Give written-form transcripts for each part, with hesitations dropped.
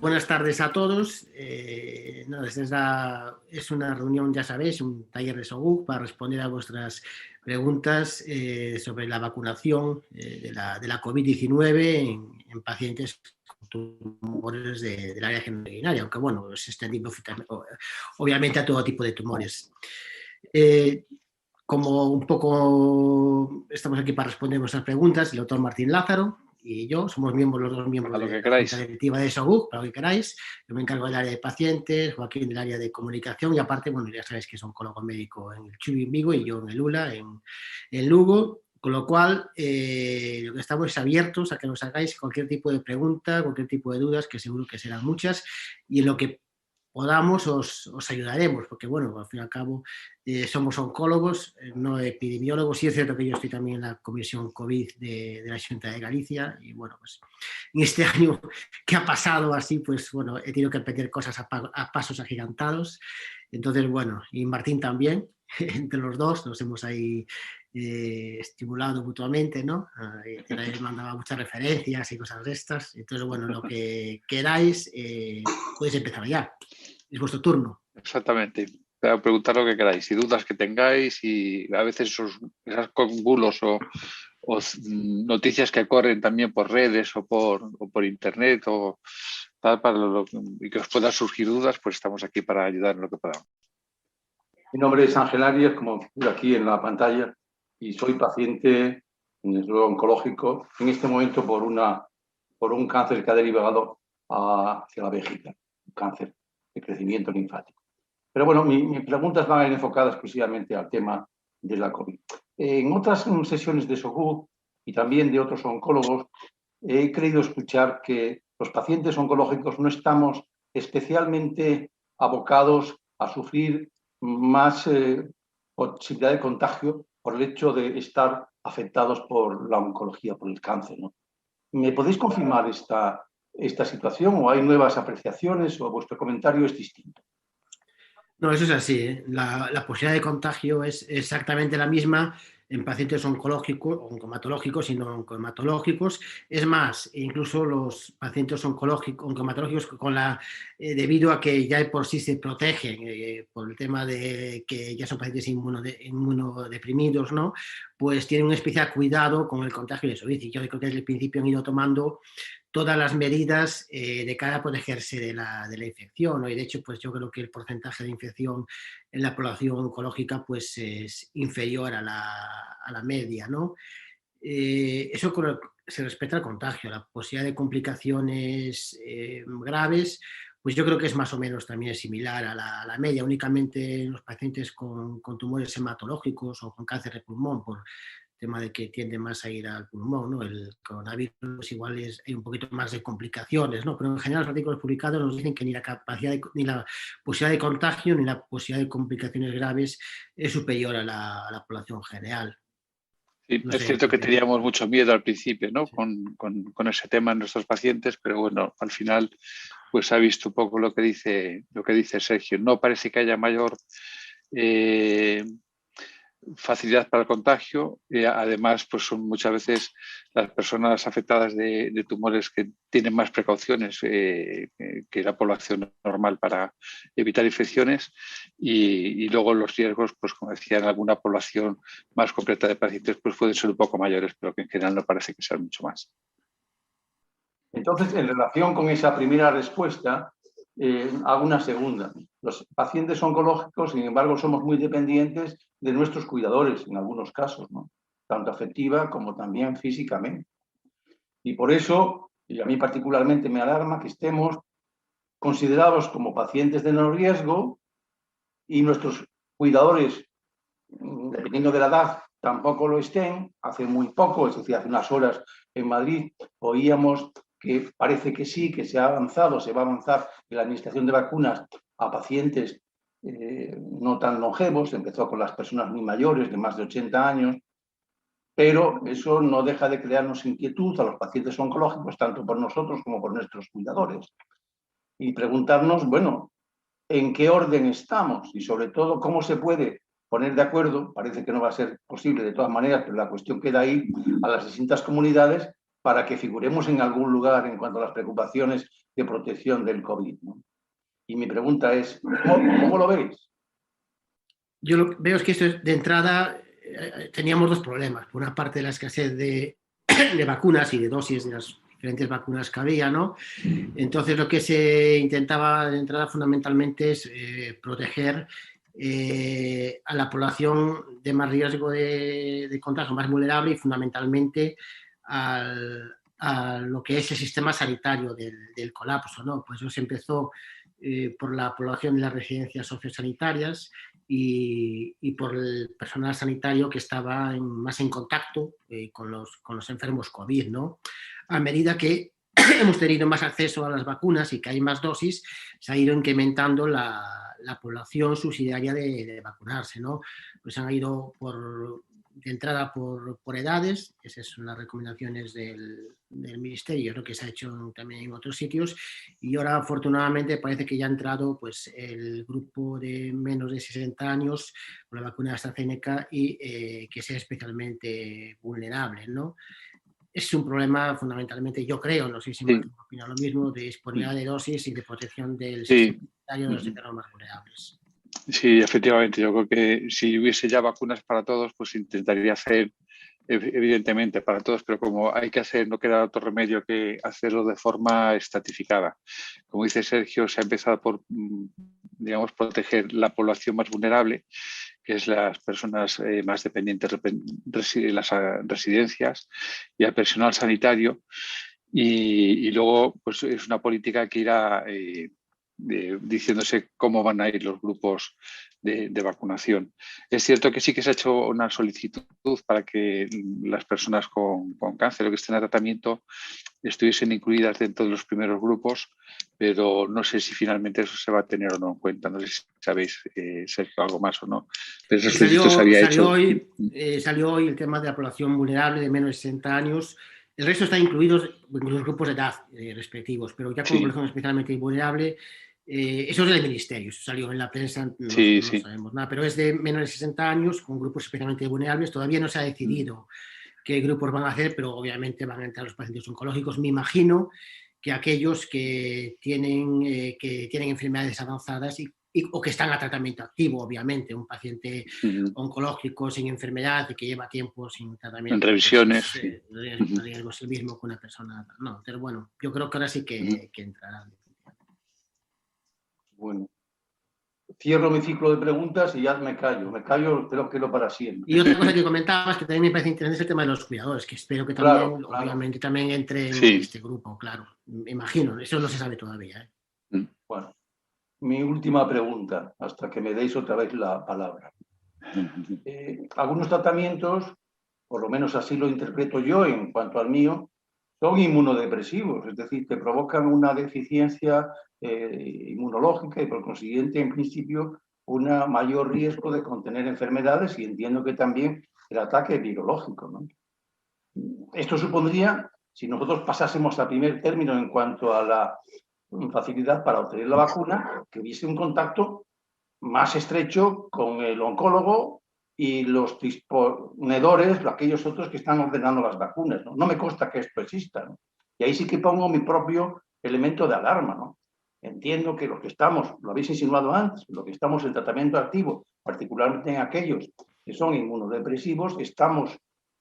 Buenas tardes a todos. Es una reunión, ya sabéis, un taller de SOGUC para responder a vuestras preguntas sobre la vacunación de la COVID-19 en pacientes con tumores del área genitourinaria, aunque bueno, se extendiendo obviamente a todo tipo de tumores. Como un poco estamos aquí para responder vuestras preguntas, el doctor Martín Lázaro y yo somos los dos miembros de la Junta Directiva de SOGUC, para lo que queráis. Yo me encargo del área de pacientes, Joaquín del área de comunicación y aparte, bueno, ya sabéis que es oncólogo médico en el CHUV en Vigo y yo en el ULA en Lugo, con lo cual lo que estamos es abiertos a que nos hagáis cualquier tipo de pregunta, cualquier tipo de dudas, que seguro que serán muchas, y en lo que podamos os ayudaremos, porque bueno, al fin y al cabo somos oncólogos, no epidemiólogos. Sí es cierto que yo estoy también en la comisión COVID de la Xunta de Galicia y bueno, pues en este año que ha pasado así, pues bueno, he tenido que aprender cosas a pasos agigantados. Entonces, bueno, y Martín también, entre los dos nos hemos ahí estimulado mutuamente, ¿no? Él mandaba muchas referencias y cosas de estas. Entonces, bueno, lo que queráis, podéis empezar ya. Es vuestro turno. Exactamente. Preguntar lo que queráis y dudas que tengáis, y a veces esos bulos o noticias que corren también por redes o por internet o tal, y que os puedan surgir dudas, pues estamos aquí para ayudar en lo que podamos. Mi nombre es Ángel Arias, como veo aquí en la pantalla, y soy paciente en el oncológico en este momento por un cáncer que ha derivado hacia la vejiga, un cáncer de crecimiento linfático. Pero bueno, mis preguntas van a ir enfocadas exclusivamente al tema de la COVID. En otras sesiones de SOGUC y también de otros oncólogos, he creído escuchar que los pacientes oncológicos no estamos especialmente abocados a sufrir más posibilidad de contagio por el hecho de estar afectados por la oncología, por el cáncer, ¿no? ¿Me podéis confirmar esta situación o hay nuevas apreciaciones o vuestro comentario es distinto? No, eso es así, ¿eh? La posibilidad de contagio es exactamente la misma en pacientes oncológicos, oncomatológicos y no oncomatológicos. Es más, incluso los pacientes oncomatológicos debido a que ya por sí se protegen por el tema de que ya son pacientes inmunodeprimidos, ¿no? Pues tienen un especial cuidado con el contagio de COVID. Y yo creo que desde el principio han ido tomando todas las medidas de cara a protegerse de la infección, ¿no? Y de hecho, pues yo creo que el porcentaje de infección en la población oncológica pues es inferior a la media, ¿no? Eso se respecta al contagio. La posibilidad de complicaciones graves, pues yo creo que es más o menos también similar a la media, únicamente en los pacientes con tumores hematológicos o con cáncer de pulmón, por tema de que tiende más a ir al pulmón, ¿no? El coronavirus igual hay un poquito más de complicaciones, ¿no? Pero en general los artículos publicados nos dicen que ni la posibilidad de contagio ni la posibilidad de complicaciones graves es superior a la población general. Sí, no es cierto que teníamos mucho miedo al principio, ¿no? Sí. Con ese tema en nuestros pacientes, pero bueno, al final pues ha visto un poco lo que dice Sergio. No parece que haya mayor facilidad para el contagio. Además, pues son muchas veces las personas afectadas de tumores que tienen más precauciones que la población normal para evitar infecciones, y luego los riesgos, pues como decía, en alguna población más completa de pacientes pues pueden ser un poco mayores, pero que en general no parece que sean mucho más. Entonces, en relación con esa primera respuesta, hago una segunda. Los pacientes oncológicos, sin embargo, somos muy dependientes de nuestros cuidadores en algunos casos, ¿no? Tanto afectiva como también físicamente. Y por eso, y a mí particularmente me alarma que estemos considerados como pacientes de no riesgo y nuestros cuidadores, dependiendo de la edad, tampoco lo estén. Hace muy poco, es decir, hace unas horas en Madrid, oíamos que parece que sí, que se va a avanzar en la administración de vacunas a pacientes no tan longevos. Empezó con las personas muy mayores, de más de 80 años, pero eso no deja de crearnos inquietud a los pacientes oncológicos, tanto por nosotros como por nuestros cuidadores. Y preguntarnos, bueno, ¿en qué orden estamos? Y sobre todo, ¿cómo se puede poner de acuerdo? Parece que no va a ser posible de todas maneras, pero la cuestión queda ahí a las distintas comunidades para que figuremos en algún lugar en cuanto a las preocupaciones de protección del COVID, ¿no? Y mi pregunta es, ¿cómo lo veis? Yo lo que veo es que esto de entrada teníamos dos problemas. Por una parte, la escasez de vacunas y de dosis de las diferentes vacunas que había, ¿no? Entonces, lo que se intentaba de entrada fundamentalmente es proteger a la población de más riesgo de contagio, más vulnerable, y fundamentalmente a lo que es el sistema sanitario del colapso, ¿no? Pues eso se empezó por la población de las residencias sociosanitarias y por el personal sanitario que estaba más en contacto con los enfermos COVID, ¿no? A medida que hemos tenido más acceso a las vacunas y que hay más dosis, se ha ido incrementando la población subsidiaria de vacunarse, ¿no? Pues han ido de entrada por edades, esas son las recomendaciones del Ministerio, lo que se ha hecho también en otros sitios, y ahora afortunadamente parece que ya ha entrado pues, el grupo de menos de 60 años con la vacuna de AstraZeneca y que sea especialmente vulnerable, ¿no? Es un problema fundamentalmente, yo creo, no sé si Martín opina lo mismo, de disponibilidad de dosis y de protección del sistema sanitario de los enfermos más vulnerables. Sí, efectivamente. Yo creo que si hubiese ya vacunas para todos, pues intentaría hacer, evidentemente, para todos, pero como hay que hacer, no queda otro remedio que hacerlo de forma estratificada. Como dice Sergio, se ha empezado por, digamos, proteger la población más vulnerable, que es las personas más dependientes de las residencias, y al personal sanitario. Y luego, pues es una política que irá diciéndose cómo van a ir los grupos de vacunación. Es cierto que sí que se ha hecho una solicitud para que las personas con cáncer o que estén en tratamiento estuviesen incluidas dentro de los primeros grupos, pero no sé si finalmente eso se va a tener o no en cuenta. No sé si sabéis, Sergio, algo más o no. Pero esa solicitud se había hecho. Salió hoy el tema de la población vulnerable de menos de 60 años. El resto está incluidos en los grupos de edad respectivos, pero ya como población especialmente vulnerable, eso es del Ministerio, eso salió en la prensa, no sabemos nada, pero es de menos de 60 años con grupos especialmente vulnerables. Todavía no se ha decidido qué grupos van a hacer, pero obviamente van a entrar los pacientes oncológicos. Me imagino que aquellos que tienen enfermedades avanzadas o que están a tratamiento activo, obviamente. Un paciente oncológico sin enfermedad y que lleva tiempo sin tratamiento. En revisiones. Pues el riesgo es el mismo que una persona. No, pero bueno, yo creo que ahora sí que entrará. Bueno, cierro mi ciclo de preguntas y ya me callo, creo para siempre. Y otra cosa que comentabas que también me parece interesante es el tema de los cuidadores, que espero que también, obviamente, también entre en este grupo, claro. Me imagino, eso no se sabe todavía. Bueno, mi última pregunta, hasta que me deis otra vez la palabra. Algunos tratamientos, por lo menos así lo interpreto yo en cuanto al mío, son inmunodepresivos, es decir, que provocan una deficiencia inmunológica y por consiguiente, en principio, un mayor riesgo de contener enfermedades y entiendo que también el ataque virológico, ¿no? Esto supondría, si nosotros pasásemos a primer término en cuanto a la facilidad para obtener la vacuna, que hubiese un contacto más estrecho con el oncólogo y los disponedores, aquellos otros que están ordenando las vacunas, ¿no? No me consta que esto exista, ¿no? Y ahí sí que pongo mi propio elemento de alarma, ¿no? Entiendo que los que estamos, lo habéis insinuado antes, los que estamos en tratamiento activo, particularmente en aquellos que son inmunodepresivos, estamos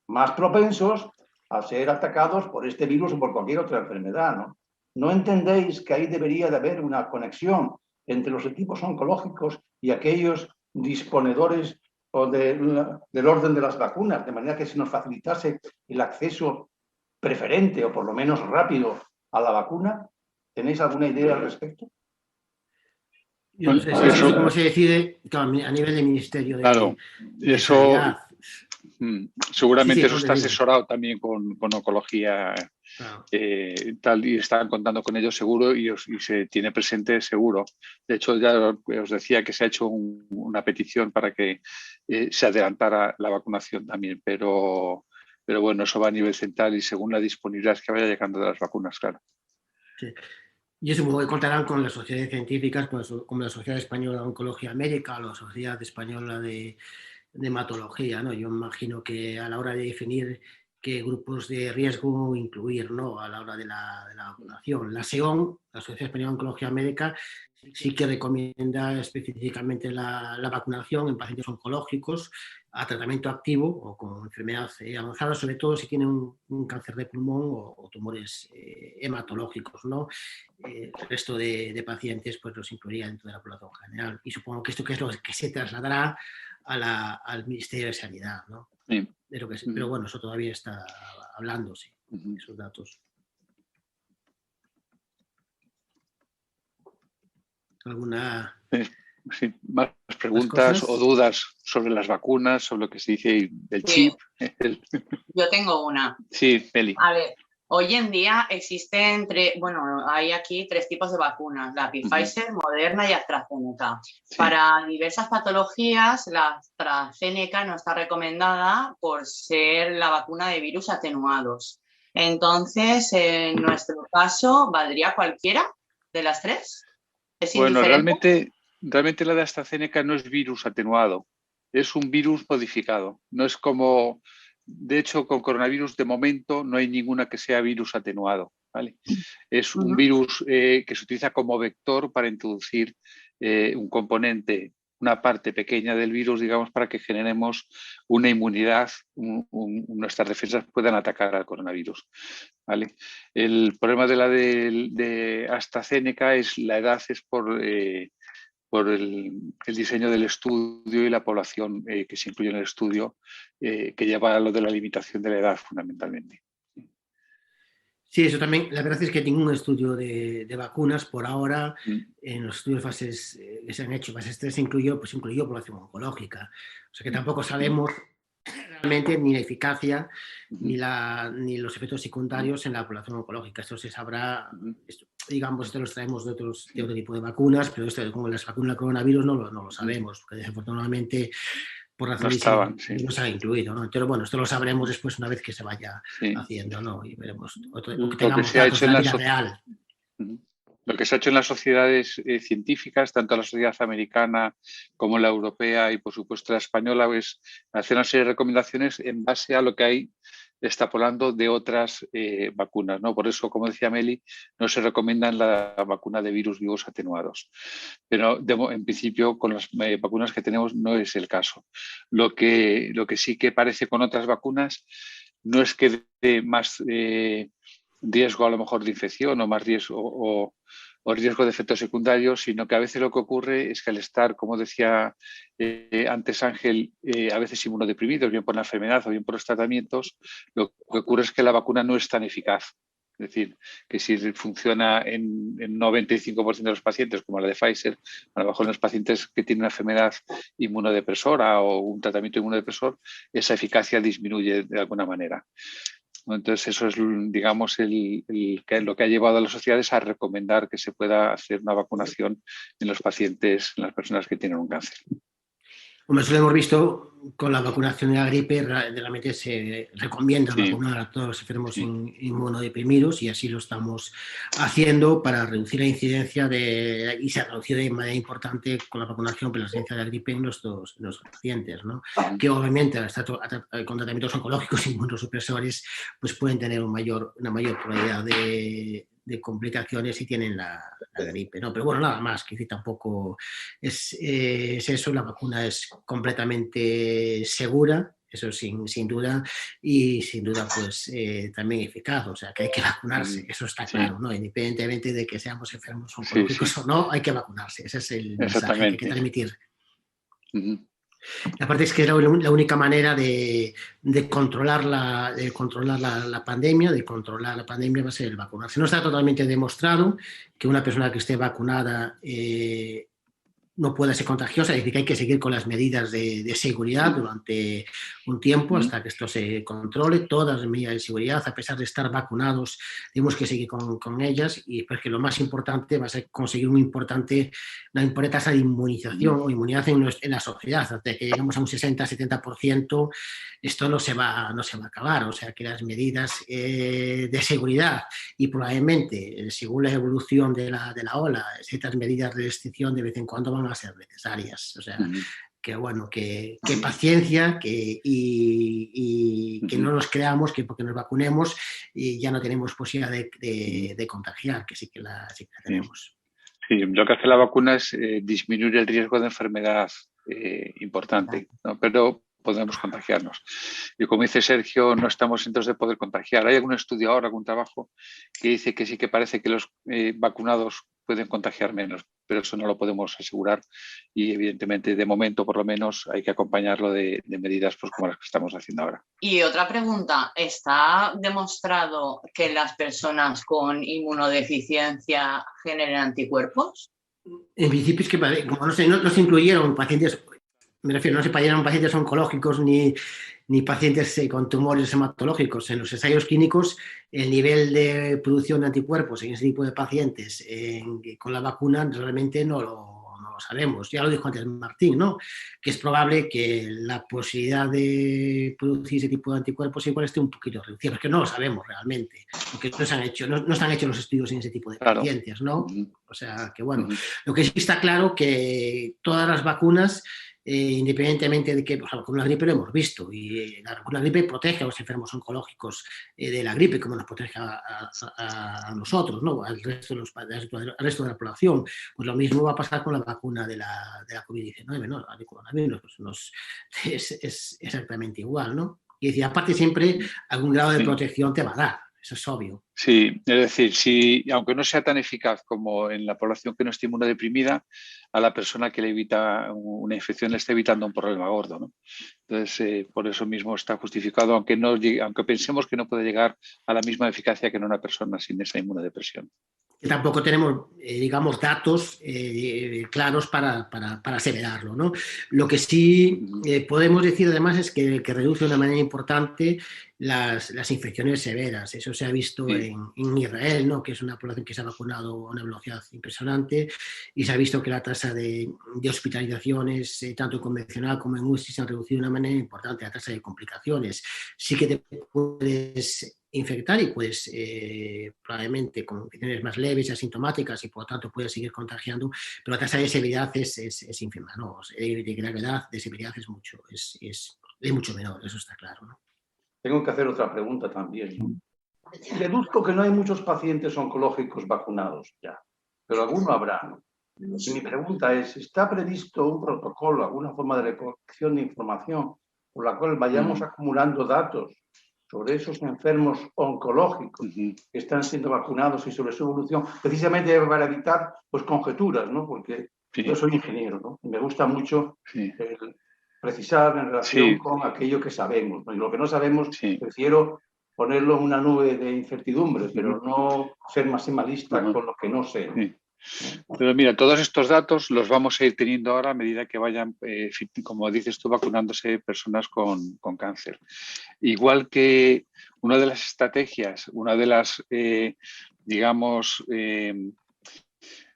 más propensos a ser atacados por este virus o por cualquier otra enfermedad, ¿no? ¿No entendéis que ahí debería de haber una conexión entre los equipos oncológicos y aquellos disponedores del orden de las vacunas, de manera que se nos facilitase el acceso preferente o por lo menos rápido a la vacuna? ¿Tenéis alguna idea al respecto? Yo no sé cómo se decide a nivel del Ministerio de Claro, eso seguramente eso está asesorado también con oncología. Tal, y están contando con ellos seguro y se tiene presente seguro. De hecho, ya os decía que se ha hecho una petición para que se adelantara la vacunación también, pero bueno, eso va a nivel central y según la disponibilidad que vaya llegando de las vacunas, claro. Sí. Y eso supongo que contarán con las sociedades científicas, como la Sociedad Española de Oncología Médica o la Sociedad Española de Hematología, ¿no? Yo imagino que a la hora de definir qué grupos de riesgo incluir, ¿no?, a la hora de la vacunación. La SEON, la Asociación Española de Oncología Médica, sí que recomienda específicamente la vacunación en pacientes oncológicos a tratamiento activo o con enfermedad avanzada, sobre todo si tienen un cáncer de pulmón o tumores hematológicos, ¿no? El resto de pacientes pues los incluiría dentro de la población general. Y supongo que esto que es lo que se trasladará al Ministerio de Sanidad, ¿no? Sí. Pero bueno, eso todavía está hablándose, esos datos. ¿Alguna...? Sí, más preguntas o dudas sobre las vacunas, sobre lo que se dice del chip. Yo tengo una. Sí, Meli. A ver, hoy en día existen hay aquí 3 tipos de vacunas, la Pfizer, Moderna y AstraZeneca. Sí. Para diversas patologías, la AstraZeneca no está recomendada por ser la vacuna de virus atenuados. Entonces, en nuestro caso, ¿valdría cualquiera de las 3? Bueno, realmente la de AstraZeneca no es virus atenuado, es un virus modificado. No es como, de hecho, con coronavirus de momento no hay ninguna que sea virus atenuado, ¿vale? Es un virus que se utiliza como vector para introducir un componente, una parte pequeña del virus, digamos, para que generemos una inmunidad, nuestras defensas puedan atacar al coronavirus, ¿vale? El problema de la de AstraZeneca es la edad, es por el diseño del estudio y la población que se incluye en el estudio, que lleva a lo de la limitación de la edad fundamentalmente. Sí, eso también. La verdad es que ningún estudio de vacunas por ahora, en los estudios fases que se han hecho, fases 3, incluyó población oncológica. O sea que tampoco sabemos realmente ni la eficacia ni los efectos secundarios en la población oncológica. Esto se sabrá, digamos, esto los traemos de otro tipo de vacunas, pero esto, como las vacunas del coronavirus, no lo sabemos, porque desafortunadamente por razones no se ha incluido, ¿no? Entonces, bueno, esto lo sabremos después una vez que se vaya haciendo, ¿no? Y veremos, que tengamos datos de la vida real. Lo que se ha hecho en las sociedades científicas, tanto la sociedad americana como la europea y, por supuesto, la española, es hacer una serie de recomendaciones en base a lo que hay extrapolando de otras vacunas, ¿no? Por eso, como decía Meli, no se recomienda la vacuna de virus vivos atenuados. Pero en principio con las vacunas que tenemos no es el caso. Lo que sí que parece con otras vacunas no es que dé más riesgo a lo mejor de infección o más riesgo o riesgo de efectos secundarios, sino que a veces lo que ocurre es que al estar, como decía antes Ángel, a veces inmunodeprimidos, bien por la enfermedad o bien por los tratamientos, lo que ocurre es que la vacuna no es tan eficaz. Es decir, que si funciona en 95% de los pacientes, como la de Pfizer, a lo mejor en los pacientes que tienen una enfermedad inmunodepresora o un tratamiento inmunodepresor, esa eficacia disminuye de alguna manera. Entonces, eso es, digamos, lo que ha llevado a las sociedades a recomendar que se pueda hacer una vacunación en los pacientes, en las personas que tienen un cáncer. Como eso lo hemos visto con la vacunación de la gripe, realmente se recomienda vacunar a todos los enfermos inmunodeprimidos y así lo estamos haciendo para reducir la incidencia y se ha reducido de manera importante con la vacunación por la incidencia de la gripe en los pacientes, ¿no? Que obviamente con tratamientos oncológicos y inmunosupresores pues pueden tener una mayor probabilidad de complicaciones si tienen la gripe, ¿no? Pero bueno, nada más, que tampoco es eso, la vacuna es completamente segura, eso sin duda, y sin duda pues también eficaz, o sea que hay que vacunarse, eso está claro, ¿no? Independientemente de que seamos enfermos oncológicos o no, hay que vacunarse, ese es el mensaje que hay que transmitir. Aparte es que es la única manera de controlar la pandemia, va a ser el vacunarse. No está totalmente demostrado que una persona que esté vacunada no pueda ser contagiosa, es decir, que hay que seguir con las medidas de seguridad durante un tiempo hasta que esto se controle. Todas las medidas de seguridad, a pesar de estar vacunados, tenemos que seguir con ellas, y porque lo más importante va a ser conseguir una importante tasa de inmunización o inmunidad en la sociedad. Hasta que lleguemos a un 60-70%, esto no se va a acabar. O sea que las medidas de seguridad y probablemente, según la evolución de la ola, ciertas medidas de restricción de vez en cuando van a ser necesarias. O sea, bueno, que paciencia y que no nos creamos que porque nos vacunemos y ya no tenemos posibilidad de contagiar, que sí que la tenemos. Sí, lo que hace la vacuna es disminuir el riesgo de enfermedad importante, ¿no? Pero podemos contagiarnos. Y como dice Sergio, no estamos exentos de poder contagiar. Hay algún estudio ahora, algún trabajo que dice que sí que parece que los vacunados pueden contagiar menos, pero eso no lo podemos asegurar y evidentemente de momento por lo menos hay que acompañarlo de medidas pues, como las que estamos haciendo ahora. Y otra pregunta, ¿está demostrado que las personas con inmunodeficiencia generen anticuerpos? En principio es que como no se incluyeron pacientes, me refiero, no se incluyeron pacientes oncológicos ni pacientes con tumores hematológicos. En los ensayos clínicos, el nivel de producción de anticuerpos en ese tipo de pacientes con la vacuna realmente no lo sabemos. Ya lo dijo antes Martín, ¿no? Que es probable que la posibilidad de producir ese tipo de anticuerpos igual esté un poquito reducida, porque no lo sabemos realmente, porque no están hechos los estudios en ese tipo de pacientes, ¿no? O sea, que bueno, lo que sí está claro que todas las vacunas, independientemente de que pues, la vacuna de la gripe lo hemos visto y la vacuna de la gripe protege a los enfermos oncológicos de la gripe como nos protege a nosotros, ¿no? Al resto de la población. Pues lo mismo va a pasar con la vacuna de la COVID-19, ¿no? El coronavirus pues es exactamente igual, ¿no? Y decir, aparte siempre algún grado de protección te va a dar. Eso es obvio. Sí, es decir, si, aunque no sea tan eficaz como en la población que no está inmunodeprimida, a la persona que le evita una infección le está evitando un problema gordo, ¿no? Entonces, por eso mismo está justificado, aunque pensemos que no puede llegar a la misma eficacia que en una persona sin esa inmunodepresión. Tampoco tenemos, digamos, datos claros para aseverarlo, ¿no? Lo que sí podemos decir además es que reduce de una manera importante las infecciones severas. Eso se ha visto en Israel, ¿no? Que es una población que se ha vacunado a una velocidad impresionante y se ha visto que la tasa de hospitalizaciones, tanto convencional como en UCI, se ha reducido de una manera importante, la tasa de complicaciones. Sí que te puedes infectar y puedes probablemente con infecciones más leves y asintomáticas y por lo tanto puedes seguir contagiando, pero la tasa de severidad es ínfima, ¿no? De gravedad, de severidad es mucho menor, eso está claro, ¿no? Tengo que hacer otra pregunta también, ¿no? Deduzco que no hay muchos pacientes oncológicos vacunados ya, pero alguno habrá, ¿no? Y mi pregunta es, ¿está previsto un protocolo, alguna forma de recolección de información por la cual vayamos acumulando datos sobre esos enfermos oncológicos que están siendo vacunados y sobre su evolución, precisamente para evitar pues, conjeturas, ¿no? Porque yo soy ingeniero, ¿no? Y me gusta mucho precisar en relación con aquello que sabemos, ¿no? Y lo que no sabemos, prefiero ponerlo en una nube de incertidumbre, pero no ser maximalista con lo que no sé, ¿no? Pero mira, todos estos datos los vamos a ir teniendo ahora a medida que vayan, como dices tú, vacunándose personas con cáncer. Igual que una de las estrategias, una de las, digamos,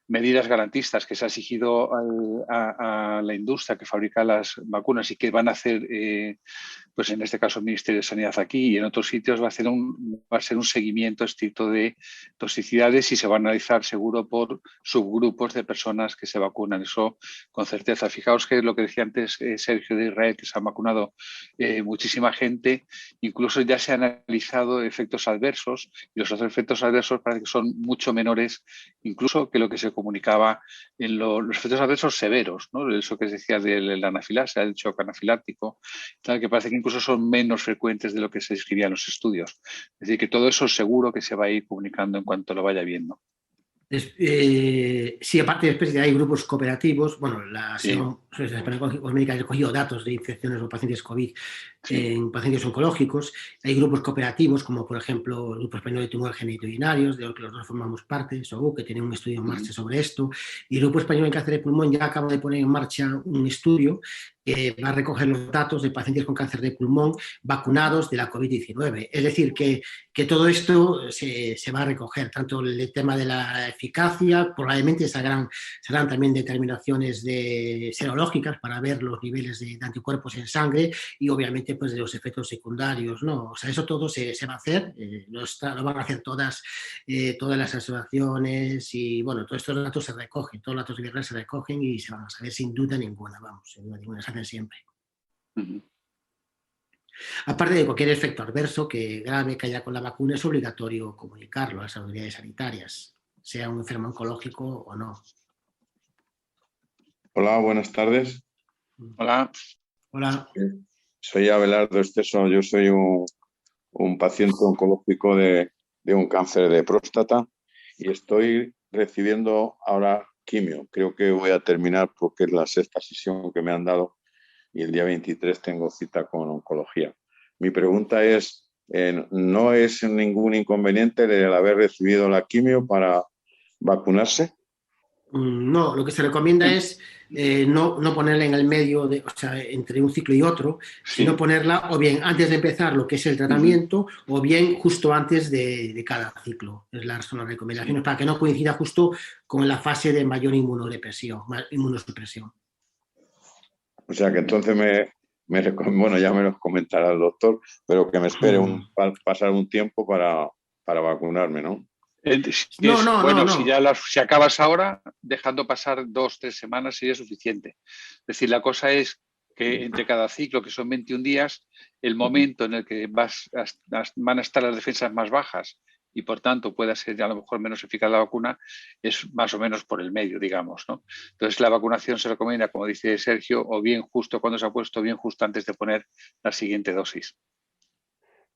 medidas garantistas que se ha exigido a la industria que fabrica las vacunas y que van a hacer, pues en este caso el Ministerio de Sanidad aquí y en otros sitios, va a ser un seguimiento estricto de toxicidades y se va a analizar seguro por subgrupos de personas que se vacunan. Eso con certeza. Fijaos que lo que decía antes Sergio de Israel, que se ha vacunado muchísima gente, incluso ya se han analizado efectos adversos y los otros efectos adversos parece que son mucho menores incluso que lo que se comunicaba en los efectos adversos severos, ¿no? Eso que se decía de la anafilaxia, el shock anafiláctico, tal, que parece que incluso son menos frecuentes de lo que se describía en los estudios. Es decir, que todo eso seguro que se va a ir comunicando en cuanto lo vaya viendo. Sí, aparte después hay grupos cooperativos, bueno, la Sociedad Médica ha cogido datos de infecciones o pacientes COVID en pacientes oncológicos. Hay grupos cooperativos, como por ejemplo el Grupo Español de Tumores Genitourinarios, de los que los dos formamos parte, SOGU, que tiene un estudio en marcha sobre esto, y el Grupo Español en Cáncer de Pulmón ya acaba de poner en marcha un estudio que va a recoger los datos de pacientes con cáncer de pulmón vacunados de la COVID-19. Es decir, que todo esto se va a recoger, tanto el tema de la eficacia, probablemente serán también determinaciones serológicas para ver los niveles de anticuerpos en sangre y obviamente independientemente pues, de los efectos secundarios, ¿no? O sea, eso todo se va a hacer, lo van a hacer todas las asociaciones y, bueno, todos estos datos se recogen, todos los datos de guerra se recogen y se van a saber sin duda ninguna, vamos, sin duda ninguna, se hacen siempre. Aparte de cualquier efecto adverso grave que haya con la vacuna, es obligatorio comunicarlo a las autoridades sanitarias, sea un enfermo oncológico o no. Hola, buenas tardes. Hola. Hola. Soy Abelardo Esteso, yo soy un paciente oncológico de un cáncer de próstata y estoy recibiendo ahora quimio. Creo que voy a terminar porque es la 6ª sesión que me han dado y el día 23 tengo cita con oncología. Mi pregunta es, ¿no es ningún inconveniente el haber recibido la quimio para vacunarse? No, lo que se recomienda es no ponerla en el medio, o sea, entre un ciclo y otro, sino ponerla o bien antes de empezar lo que es el tratamiento o bien justo antes de cada ciclo. Son las recomendaciones para que no coincida justo con la fase de mayor inmunosupresión. O sea que entonces bueno, ya me lo comentará el doctor, pero que me espere pasar un tiempo para vacunarme, ¿no? Si acabas ahora, dejando pasar 2 o 3 semanas sería suficiente. Es decir, la cosa es que entre cada ciclo, que son 21 días, el momento en el que van a estar las defensas más bajas y por tanto pueda ser a lo mejor menos eficaz la vacuna, es más o menos por el medio, digamos, ¿no? Entonces la vacunación se recomienda, como dice Sergio, o bien justo cuando se ha puesto, o bien justo antes de poner la siguiente dosis.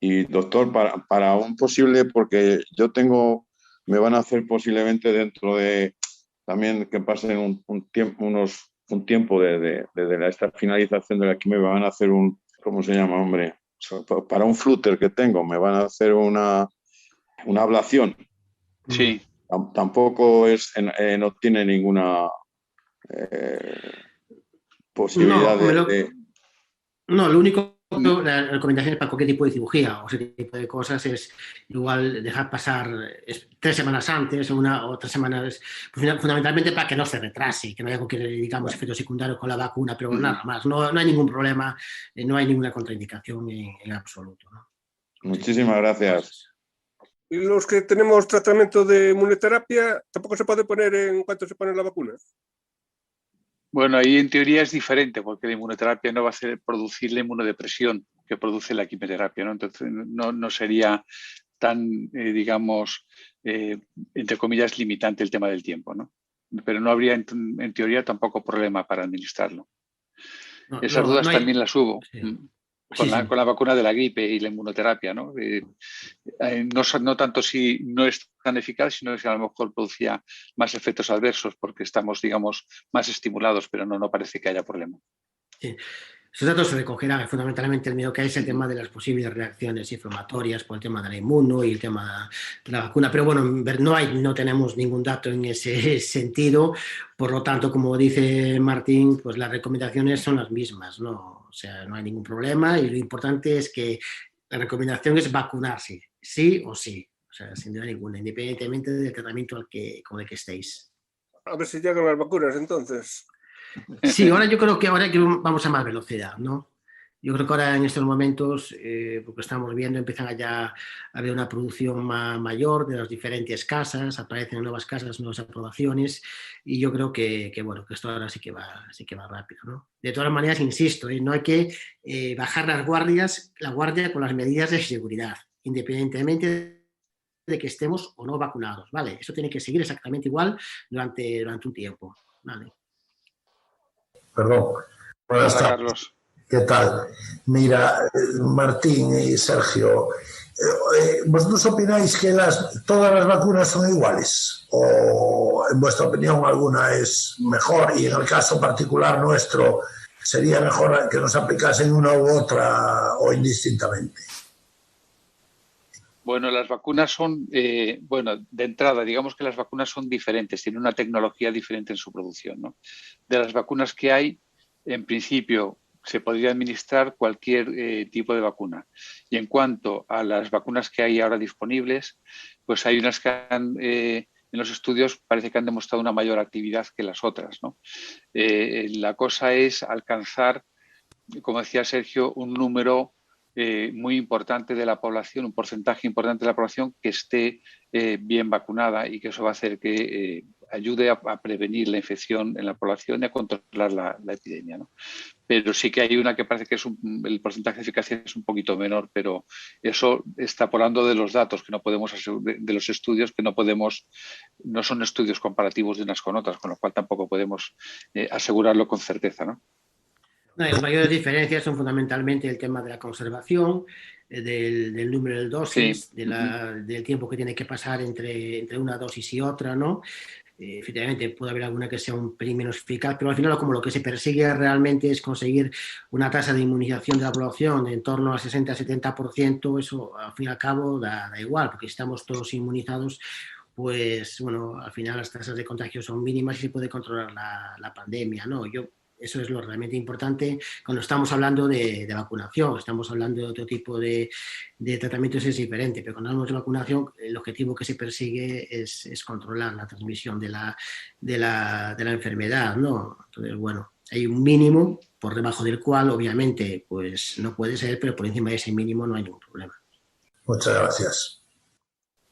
Y doctor, para un posible, porque me van a hacer posiblemente dentro de también que pasen un tiempo desde esta finalización de la quimio, me van a hacer ¿cómo se llama, hombre? Para un flúter que tengo, me van a hacer una ablación. Sí. Tampoco no tiene ninguna posibilidad No, lo único, la recomendación es para cualquier tipo de cirugía o ese tipo de cosas es igual dejar pasar 3 semanas antes o 3 semanas, pues, fundamentalmente para que no se retrase, que no haya cualquier, digamos, efecto secundario con la vacuna, pero nada más, no hay ningún problema, no hay ninguna contraindicación en absoluto, ¿no? Muchísimas gracias. ¿Y los que tenemos tratamiento de inmunoterapia tampoco se puede poner en cuanto se pone la vacuna? Bueno, ahí en teoría es diferente porque la inmunoterapia no va a producir la inmunodepresión que produce la quimioterapia, ¿no? Entonces no sería tan, digamos, entre comillas, limitante el tema del tiempo, ¿no? Pero no habría en teoría tampoco problema para administrarlo. Esas dudas también las hubo. Sí. Con la vacuna de la gripe y la inmunoterapia, ¿no? No tanto si no es tan eficaz, sino si a lo mejor producía más efectos adversos porque estamos, digamos, más estimulados, pero no parece que haya problema. Sí. Esos datos se recogerán, fundamentalmente el miedo que hay es el tema de las posibles reacciones inflamatorias por el tema de la inmuno y el tema de la vacuna, pero bueno, no tenemos ningún dato en ese sentido, por lo tanto, como dice Martín, pues las recomendaciones son las mismas, ¿no? O sea, no hay ningún problema y lo importante es que la recomendación es vacunarse, sí o sí, o sea, sin duda ninguna, independientemente del tratamiento con el que estéis. A ver si llegan las vacunas entonces. Sí, yo creo que ahora vamos a más velocidad, ¿no? Yo creo que ahora en estos momentos, porque estamos viendo, empiezan ya a haber una producción mayor de las diferentes casas, aparecen nuevas casas, nuevas aprobaciones, y yo creo que esto ahora sí que va rápido, ¿no? De todas maneras, insisto, no hay que bajar la guardia con las medidas de seguridad, independientemente de que estemos o no vacunados, ¿vale? Eso tiene que seguir exactamente igual durante un tiempo, ¿vale? Perdón. Buenas tardes, Carlos. ¿Qué tal? Mira, Martín y Sergio, ¿vosotros opináis que todas las vacunas son iguales? ¿O en vuestra opinión alguna es mejor? Y en el caso particular nuestro, ¿sería mejor que nos aplicasen una u otra o indistintamente? Bueno, las vacunas son, de entrada, digamos que las vacunas son diferentes, tienen una tecnología diferente en su producción, ¿no? De las vacunas que hay, en principio, se podría administrar cualquier tipo de vacuna. Y en cuanto a las vacunas que hay ahora disponibles, pues hay unas que en los estudios parece que han demostrado una mayor actividad que las otras, ¿no? La cosa es alcanzar como decía Sergio, un número muy importante de la población, un porcentaje importante de la población que esté bien vacunada, y que eso va a hacer que ayude a prevenir la infección en la población y a controlar la epidemia, ¿no? Pero sí que hay una que parece que el porcentaje de eficacia es un poquito menor, pero eso extrapolando de los datos que no podemos de los estudios que no son estudios comparativos de unas con otras, con lo cual tampoco podemos asegurarlo con certeza, ¿no? No, las mayores diferencias son fundamentalmente el tema de la conservación, del número de dosis, Sí. del tiempo que tiene que pasar entre una dosis y otra, ¿no? Efectivamente, puede haber alguna que sea un pelín menos eficaz, pero al final como lo que se persigue realmente es conseguir una tasa de inmunización de la población en torno al 60-70%, eso al fin y al cabo da igual, porque si estamos todos inmunizados, pues bueno, al final las tasas de contagio son mínimas y se puede controlar la pandemia, ¿no? Eso es lo realmente importante cuando estamos hablando de vacunación. Estamos hablando de otro tipo de tratamientos, es diferente, pero cuando hablamos de vacunación, el objetivo que se persigue es controlar la transmisión de la enfermedad, ¿no? Entonces, bueno, hay un mínimo por debajo del cual, obviamente, pues no puede ser, pero por encima de ese mínimo no hay ningún problema. Muchas gracias.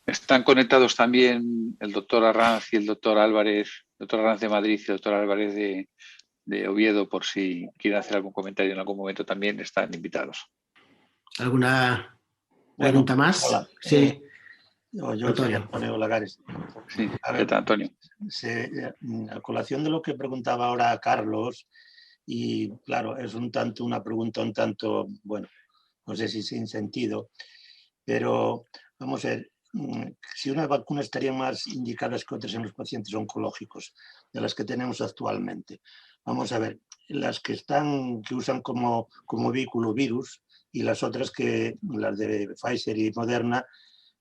Están conectados también el doctor Arranz y el doctor Álvarez, el doctor Arranz de Madrid y el doctor Álvarez de Oviedo, por si quieren hacer algún comentario en algún momento, también están invitados. ¿Alguna pregunta más? Hola. Sí. Yo soy Antonio. Antonio Lagares. Sí, A ¿qué ver, tal, Antonio? a colación de lo que preguntaba ahora Carlos, y claro, es una pregunta un tanto, bueno, no sé si sin sentido, pero vamos a ver, si unas vacunas estarían más indicadas que otras en los pacientes oncológicos, de las que tenemos actualmente. Vamos a ver, las que usan como vehículo virus, y las otras las de Pfizer y Moderna,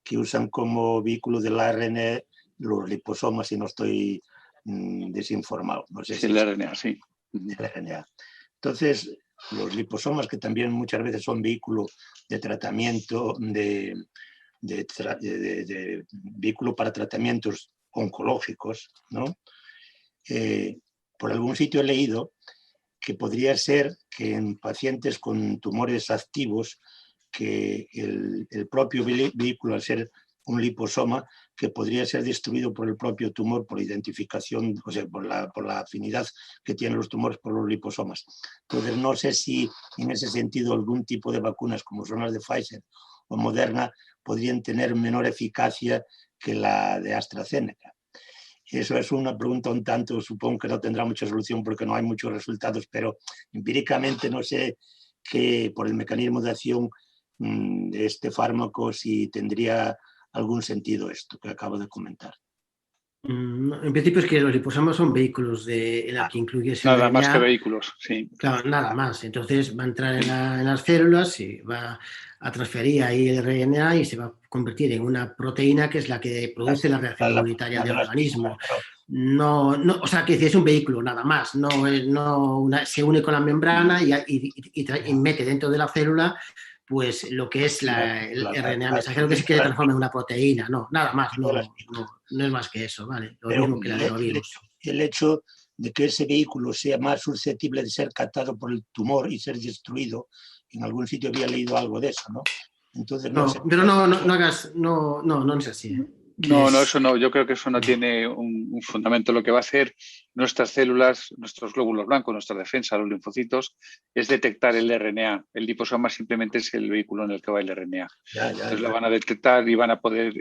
que usan como vehículo del ARN los liposomas, si no estoy desinformado. No sé Sí, el RNA, sí. El RNA. Entonces, los liposomas, que también muchas veces son vehículo de tratamiento, de vehículo para tratamientos oncológicos, ¿no? Por algún sitio he leído que podría ser que en pacientes con tumores activos, que el propio vehículo, al ser un liposoma, que podría ser destruido por el propio tumor por identificación, o sea, por la afinidad que tienen los tumores por los liposomas. Entonces, no sé si en ese sentido algún tipo de vacunas, como son las de Pfizer o Moderna, podrían tener menor eficacia que la de AstraZeneca. Eso es una pregunta un tanto, supongo que no tendrá mucha solución porque no hay muchos resultados, pero empíricamente no sé que por el mecanismo de acción de este fármaco si tendría algún sentido esto que acabo de comentar. En principio es que los liposomas son vehículos en la que incluye ese Nada RNA, más que vehículos, sí. Claro, nada más. Entonces va a entrar en las células y va a transferir ahí el RNA y se va a convertir en una proteína que es la que produce la reacción inmunitaria del organismo. No, o sea, que es un vehículo nada más. Se une con la membrana y mete dentro de la célula pues lo que es el RNA mensajero que se transforma en una proteína. No, nada más. No es más que eso, ¿vale? Lo mismo que el adenovirus. El hecho de que ese vehículo sea más susceptible de ser captado por el tumor y ser destruido, en algún sitio había leído algo de eso, ¿no? Entonces, no sé. Pero no es así. No, eso no. Yo creo que eso no tiene un fundamento. Lo que va a hacer nuestras células, nuestros glóbulos blancos, nuestra defensa, los linfocitos, es detectar el RNA. El liposoma simplemente es el vehículo en el que va el RNA. Entonces lo van a detectar y van a poder,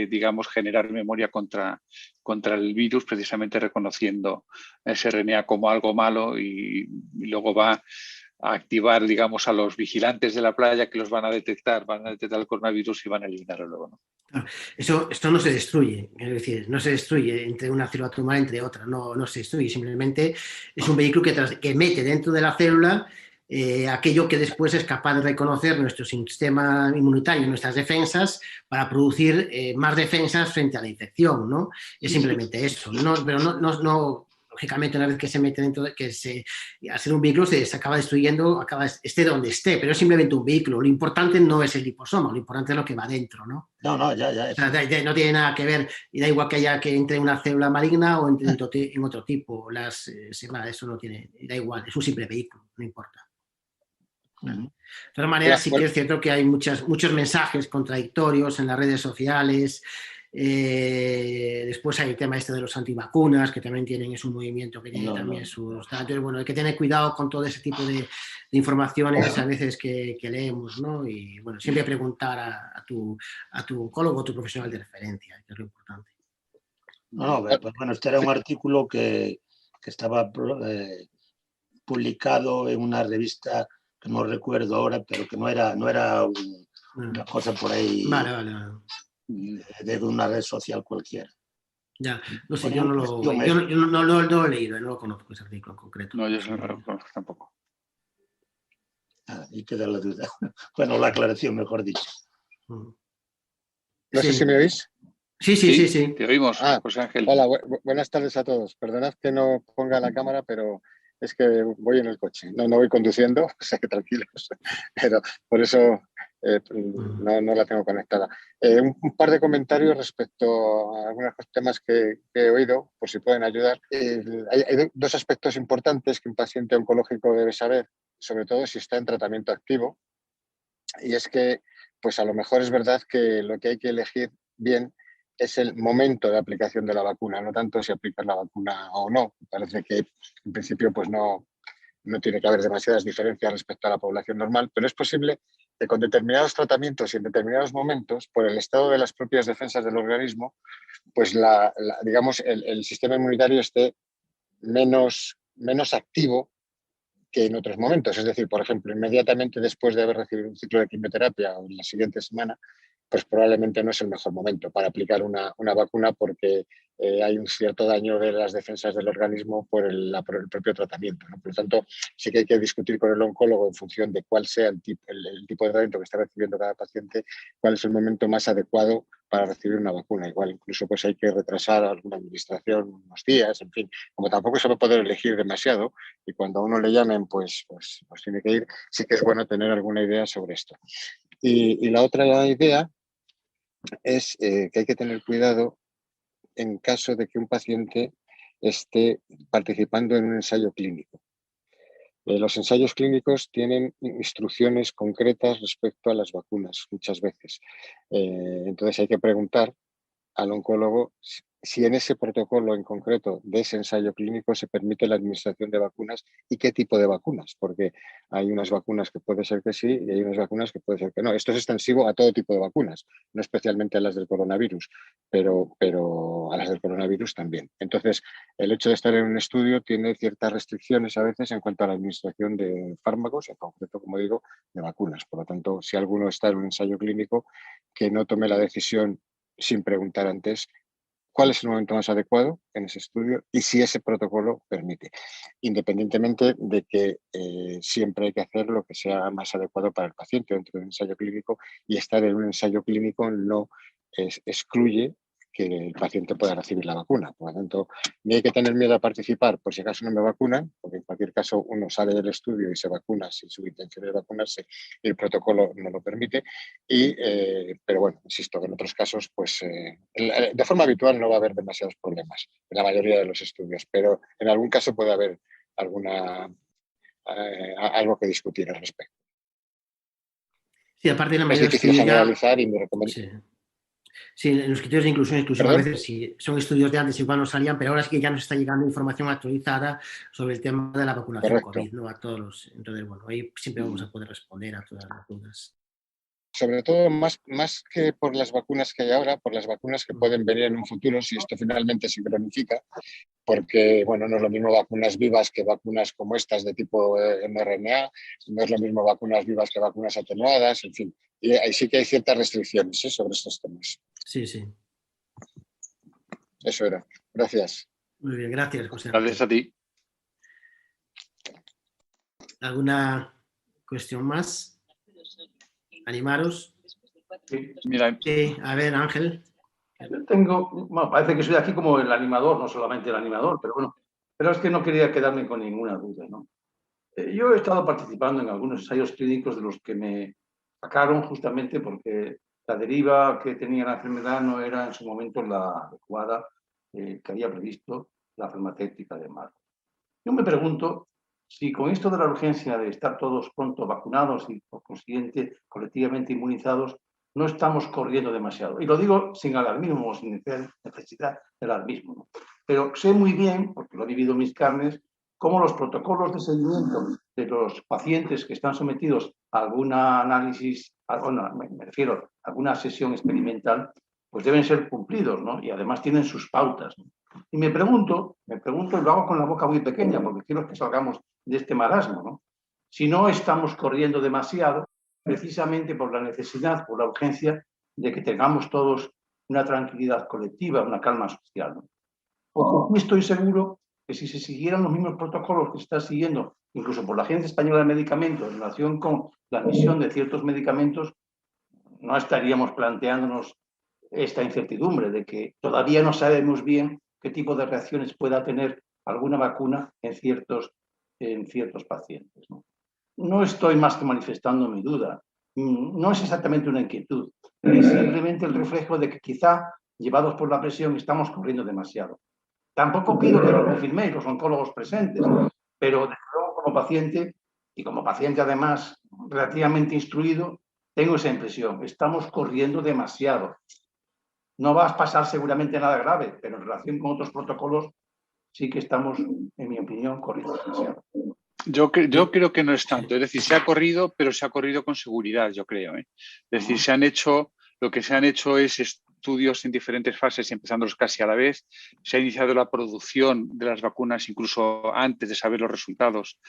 digamos, generar memoria contra el virus, precisamente reconociendo ese RNA como algo malo y luego va a activar, digamos, a los vigilantes de la playa que los van a detectar el coronavirus y van a eliminarlo luego, ¿no? Esto no se destruye, es decir, no se destruye entre una célula tumoral entre otra, no se destruye, simplemente es un vehículo que mete dentro de la célula aquello que después es capaz de reconocer nuestro sistema inmunitario, nuestras defensas, para producir más defensas frente a la infección, ¿no? Es simplemente eso, pero no lógicamente una vez que se mete dentro, al ser un vehículo se acaba destruyendo, esté donde esté, pero es simplemente un vehículo. Lo importante no es el liposoma, lo importante es lo que va dentro, ¿no? Ya. O sea, no tiene nada que ver, y da igual que entre una célula maligna o en otro tipo. Eso no tiene, da igual, es un simple vehículo, no importa. De todas maneras, sí que es cierto que hay muchos mensajes contradictorios en las redes sociales. Después hay el tema este de los antivacunas, que también tienen, es un movimiento que tiene también sus... Entonces, bueno, hay que tener cuidado con todo ese tipo de informaciones a veces que leemos, ¿no? Y, bueno, siempre preguntar a tu oncólogo, tu profesional de referencia, que es lo importante. No, pues bueno, este era un artículo que estaba publicado en una revista que no recuerdo ahora, pero que no era una cosa por ahí de una red social cualquiera. Ya, no sé, yo no lo he leído, no lo conozco ese artículo en concreto. No, yo no lo conozco tampoco. Y queda la duda. Bueno, la aclaración, mejor dicho. No sé si me oís. Sí. Te oímos, José Ángel. Hola, buenas tardes a todos. Perdonad que no ponga la cámara, pero es que voy en el coche. No voy conduciendo, o sea que tranquilos. Pero por eso no la tengo conectada. Un par de comentarios respecto a algunos temas que he oído, por si pueden ayudar. Hay dos aspectos importantes que un paciente oncológico debe saber, sobre todo si está en tratamiento activo. Y es que, pues a lo mejor es verdad que lo que hay que elegir bien es el momento de aplicación de la vacuna, no tanto si aplicas la vacuna o no. Parece que en principio pues no tiene que haber demasiadas diferencias respecto a la población normal, pero es posible que con determinados tratamientos y en determinados momentos, por el estado de las propias defensas del organismo, pues digamos el sistema inmunitario esté menos activo que en otros momentos. Es decir, por ejemplo, inmediatamente después de haber recibido un ciclo de quimioterapia o en la siguiente semana, pues probablemente no es el mejor momento para aplicar una vacuna porque hay un cierto daño de las defensas del organismo por el propio tratamiento, ¿no? Por lo tanto, sí que hay que discutir con el oncólogo en función de cuál sea el tipo de tratamiento que está recibiendo cada paciente, cuál es el momento más adecuado para recibir una vacuna. Igual incluso pues hay que retrasar alguna administración unos días, en fin, como tampoco se va a poder elegir demasiado y cuando a uno le llamen pues tiene que ir, sí que es bueno tener alguna idea sobre esto. Y la otra idea es que hay que tener cuidado en caso de que un paciente esté participando en un ensayo clínico. Los ensayos clínicos tienen instrucciones concretas respecto a las vacunas muchas veces. Entonces hay que preguntar al oncólogo si en ese protocolo en concreto de ese ensayo clínico se permite la administración de vacunas y qué tipo de vacunas, porque hay unas vacunas que puede ser que sí y hay unas vacunas que puede ser que no. Esto es extensivo a todo tipo de vacunas, no especialmente a las del coronavirus, pero a las del coronavirus también. Entonces, el hecho de estar en un estudio tiene ciertas restricciones a veces en cuanto a la administración de fármacos, en concreto, como digo, de vacunas. Por lo tanto, si alguno está en un ensayo clínico, que no tome la decisión sin preguntar antes cuál es el momento más adecuado en ese estudio y si ese protocolo permite, independientemente de que siempre hay que hacer lo que sea más adecuado para el paciente dentro de un ensayo clínico y estar en un ensayo clínico no excluye que el paciente pueda recibir la vacuna. Por lo tanto, ni hay que tener miedo a participar por si acaso no me vacunan, porque en cualquier caso uno sale del estudio y se vacuna si su intención es vacunarse y el protocolo no lo permite. Pero bueno, insisto que en otros casos, pues de forma habitual no va a haber demasiados problemas en la mayoría de los estudios, pero en algún caso puede haber algo que discutir al respecto. Sí, aparte de la mayoría es difícil generalizar y me recomiendo. Sí, en los criterios de inclusión exclusiva a veces sí, son estudios de antes igual no salían, pero ahora sí que ya nos está llegando información actualizada sobre el tema de la vacunación COVID, ¿no? A todos los, entonces, bueno, ahí siempre vamos a poder responder a todas las dudas. Sobre todo, más que por las vacunas que hay ahora, por las vacunas que pueden venir en un futuro, si esto finalmente se cronifica, porque, bueno, no es lo mismo vacunas vivas que vacunas como estas de tipo mRNA, no es lo mismo vacunas vivas que vacunas atenuadas, en fin. Y ahí sí que hay ciertas restricciones sobre estos temas. Sí, sí. Eso era. Gracias. Muy bien, gracias, José. Gracias a ti. ¿Alguna cuestión más? ¿Animaros? Sí. Mira. Sí, a ver, Ángel. Bueno, parece que soy aquí como el animador, no solamente el animador, pero bueno, pero es que no quería quedarme con ninguna duda, ¿no? Yo he estado participando en algunos ensayos clínicos de los que me sacaron justamente porque la deriva que tenía la enfermedad no era en su momento la adecuada que había previsto la farmacéutica de Marco. Yo me pregunto si con esto de la urgencia de estar todos pronto vacunados y por consiguiente colectivamente inmunizados, no estamos corriendo demasiado. Y lo digo sin alarmismo, sin necesidad de alarmismo, ¿no? Pero sé muy bien, porque lo he vivido en mis carnes, cómo los protocolos de seguimiento de los pacientes que están sometidos a algún análisis, bueno, me refiero a alguna sesión experimental, pues deben ser cumplidos, ¿no? Y además tienen sus pautas, ¿no? Y me pregunto, y lo hago con la boca muy pequeña, porque quiero que salgamos de este marasmo, ¿no? Si no estamos corriendo demasiado, precisamente por la necesidad, por la urgencia de que tengamos todos una tranquilidad colectiva, una calma social, ¿no? Porque estoy seguro que si se siguieran los mismos protocolos que se está siguiendo, incluso por la Agencia Española de Medicamentos, en relación con la admisión de ciertos medicamentos, no estaríamos planteándonos esta incertidumbre de que todavía no sabemos bien qué tipo de reacciones pueda tener alguna vacuna en ciertos pacientes, ¿no? No estoy más que manifestando mi duda. No es exactamente una inquietud, es simplemente el reflejo de que quizá, llevados por la presión, estamos corriendo demasiado. Tampoco pido que lo confirméis los oncólogos presentes, pero desde luego como paciente, y como paciente además relativamente instruido, tengo esa impresión. Estamos corriendo demasiado. No va a pasar seguramente nada grave, pero en relación con otros protocolos sí que estamos, en mi opinión, corriendo demasiado. Yo creo que no es tanto. Es decir, se ha corrido, pero se ha corrido con seguridad, yo creo, ¿eh? Es decir, lo que se han hecho es estudios en diferentes fases, empezándolos casi a la vez. Se ha iniciado la producción de las vacunas incluso antes de saber los resultados,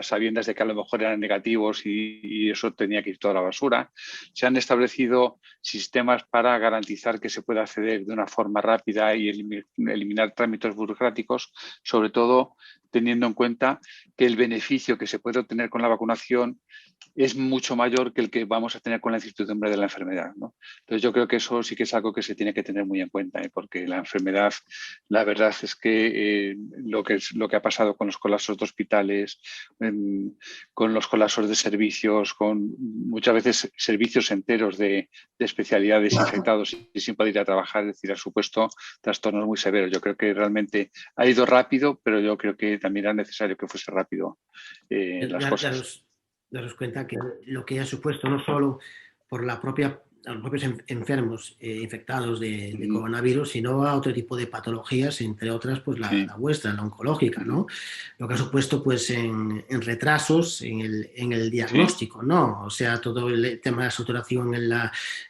sabiendas de que a lo mejor eran negativos y eso tenía que ir toda a la basura. Se han establecido sistemas para garantizar que se pueda acceder de una forma rápida y eliminar trámites burocráticos, sobre todo teniendo en cuenta que el beneficio que se puede obtener con la vacunación es mucho mayor que el que vamos a tener con la incertidumbre de la enfermedad, ¿no? Entonces yo creo que eso sí que es algo que se tiene que tener muy en cuenta, ¿eh? Porque la enfermedad, la verdad es que lo que ha pasado con los colapsos de hospitales, con los colapsos de servicios, con muchas veces servicios enteros de especialidades infectados y sin poder ir a trabajar, es decir, ha supuesto trastornos muy severos. Yo creo que realmente ha ido rápido, pero yo creo que también era necesario que fuese rápido las cosas. Daros cuenta que lo que ha supuesto no solo por los propios enfermos infectados de coronavirus, sino a otro tipo de patologías, entre otras pues la vuestra, la oncológica, ¿no? Lo que ha supuesto pues en retrasos en el diagnóstico, ¿no? O sea, todo el tema de la saturación en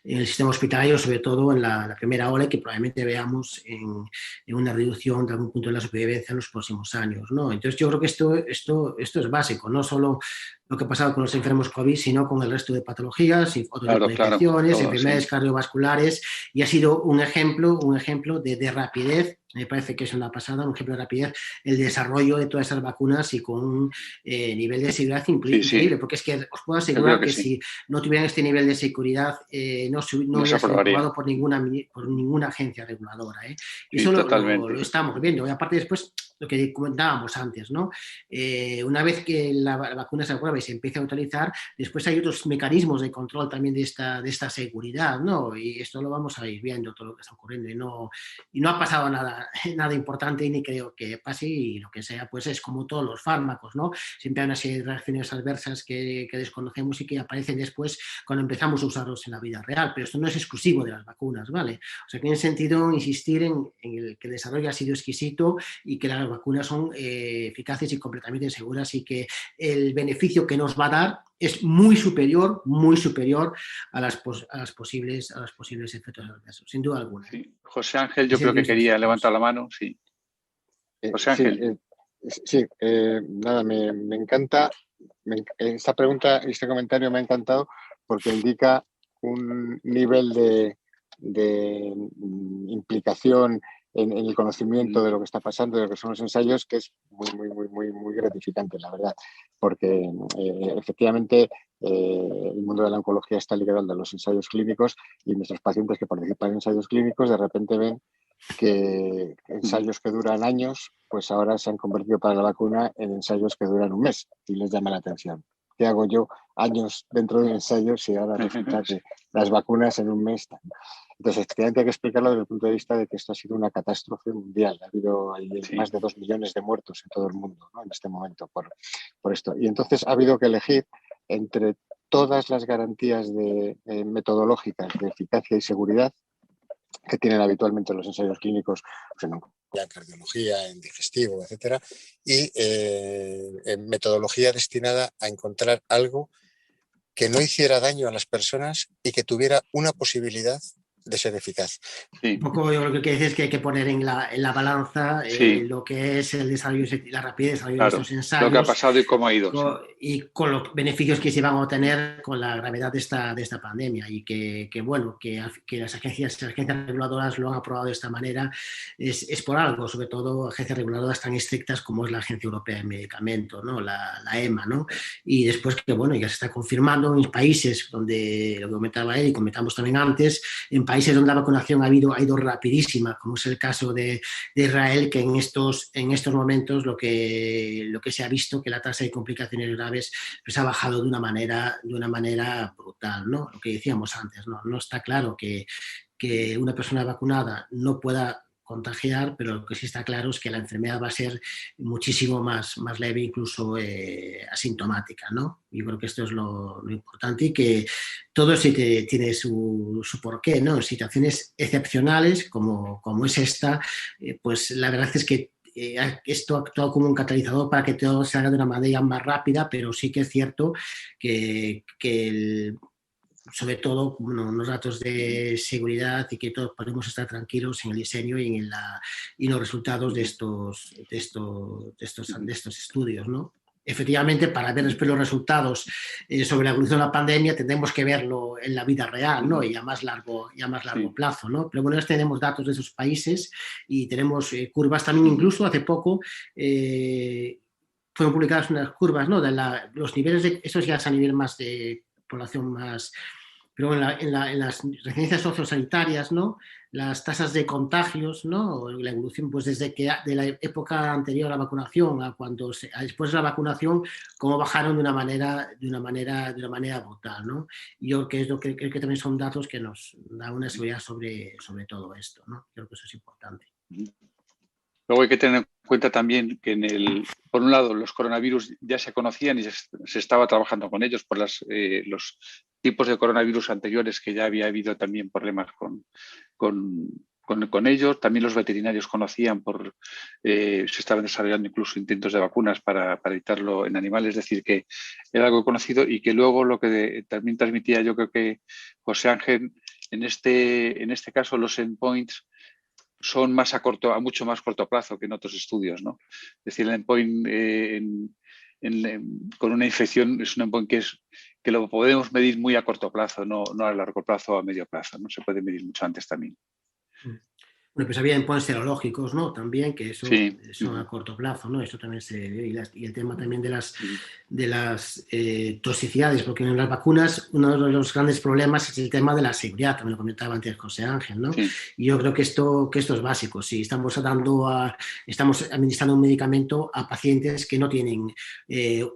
el sistema hospitalario, sobre todo en la primera ola, que probablemente veamos en una reducción de algún punto de la supervivencia en los próximos años, ¿no? Entonces yo creo que esto es básico, no solo lo que ha pasado con los enfermos COVID, sino con el resto de patologías y otro tipo de infecciones, enfermedades cardiovasculares, y ha sido un ejemplo de rapidez. Me parece que es una pasada, un ejemplo de rapidez, el desarrollo de todas esas vacunas y con un nivel de seguridad increíble, porque es que os puedo asegurar que si no tuvieran este nivel de seguridad no hubiera sido aprobado por ninguna agencia reguladora, ¿eh? Y eso lo estamos viendo. Y aparte después, lo que comentábamos antes, ¿no? Una vez que la vacuna se aprueba y se empieza a utilizar, después hay otros mecanismos de control también de esta seguridad, ¿no? Y esto lo vamos a ir viendo, todo lo que está ocurriendo, y no ha pasado nada importante, ni creo que pase, y lo que sea, pues es como todos los fármacos, ¿no? Siempre hay una serie de reacciones adversas que desconocemos y que aparecen después cuando empezamos a usarlos en la vida real, pero esto no es exclusivo de las vacunas, ¿vale? O sea, que en ese sentido insistir en que el desarrollo ha sido exquisito y que las vacunas son eficaces y completamente seguras, y que el beneficio que nos va a dar es muy superior a las posibles efectos adversos, sin duda alguna. Sí. José Ángel, yo creo que quería levantar la mano, sí. José Ángel. Nada, me encanta, esta pregunta, este comentario me ha encantado porque indica un nivel de implicación en el conocimiento de lo que está pasando, de lo que son los ensayos, que es muy gratificante, la verdad, porque efectivamente el mundo de la oncología está ligado al de los ensayos clínicos, y nuestros pacientes que participan en ensayos clínicos de repente ven que ensayos que duran años, pues ahora se han convertido para la vacuna en ensayos que duran un mes, y les llama la atención. ¿Qué hago yo años dentro de un ensayo si ahora resulta que las vacunas en un mes están? Entonces, efectivamente hay que explicarlo desde el punto de vista de que esto ha sido una catástrofe mundial. Ha habido más de 2 millones de muertos en todo el mundo, ¿no? En este momento por por esto. Y entonces ha habido que elegir entre todas las garantías metodológicas de eficacia y seguridad que tienen habitualmente los ensayos clínicos, pues en cardiología, en digestivo, etcétera, y en metodología destinada a encontrar algo que no hiciera daño a las personas y que tuviera una posibilidad de ser eficaz. Sí. Un poco yo lo que quiero decir es que hay que poner en la balanza lo que es el desarrollo, la rapidez de desarrollo de estos ensayos. Lo que ha pasado y cómo ha ido. Y con los beneficios que se van a obtener con la gravedad de esta pandemia. Y que las agencias reguladoras lo han aprobado de esta manera es por algo, sobre todo agencias reguladoras tan estrictas como es la Agencia Europea de Medicamentos, ¿no? la EMA, ¿no? Y después que ya se está confirmando en países donde, lo que comentaba él y comentamos también antes, en países donde la vacunación ha ido rapidísima, como es el caso de Israel, que en estos momentos lo que se ha visto que la tasa de complicaciones graves pues ha bajado de una manera brutal, ¿no? Lo que decíamos antes, no está claro que una persona vacunada no pueda contagiar, pero lo que sí está claro es que la enfermedad va a ser muchísimo más leve, incluso asintomática, ¿no? Yo creo que esto es lo importante y que todo sí tiene su porqué, ¿no? En situaciones excepcionales como es esta, pues la verdad es que esto ha actuado como un catalizador para que todo se haga de una manera más rápida, pero sí que es cierto que sobre todo unos datos de seguridad y que todos podemos estar tranquilos en el diseño y en los resultados de estos estudios, ¿no? Efectivamente, para ver después los resultados sobre la evolución de la pandemia tendremos que verlo en la vida real, ¿no? Y a más largo plazo, ¿no? Pero bueno, tenemos datos de esos países y tenemos curvas también, incluso hace poco fueron publicadas unas curvas, ¿no? De los niveles de, eso ya es a nivel más de población más, pero en las residencias sociosanitarias, ¿no? Las tasas de contagios, ¿no? La evolución, pues desde que de la época anterior a la vacunación a después de la vacunación, cómo bajaron de una manera brutal, ¿no? Y yo creo que también son datos que nos dan una seguridad sobre todo esto, ¿no? Creo que eso es importante. Luego hay que tener en cuenta también que por un lado, los coronavirus ya se conocían y se estaba trabajando con ellos por los tipos de coronavirus anteriores, que ya había habido también problemas con ellos. También los veterinarios conocían, se estaban desarrollando incluso intentos de vacunas para evitarlo en animales, es decir, que era algo conocido y que luego lo que también transmitía, yo creo que José Ángel, en este caso los endpoints son a mucho más corto plazo que en otros estudios, ¿no? Es decir, el endpoint con una infección es un endpoint que lo podemos medir muy a corto plazo, no a largo plazo o a medio plazo, ¿no? Se puede medir mucho antes también. Bueno, pues había endpoints serológicos, ¿no? También, que eso sí. son a corto plazo, ¿no? Eso también se ve. Y el tema también de las toxicidades, porque en las vacunas uno de los grandes problemas es el tema de la seguridad, también lo comentaba antes José Ángel, ¿no? Sí. Y yo creo que esto es básico. Si estamos administrando un medicamento a pacientes que no tienen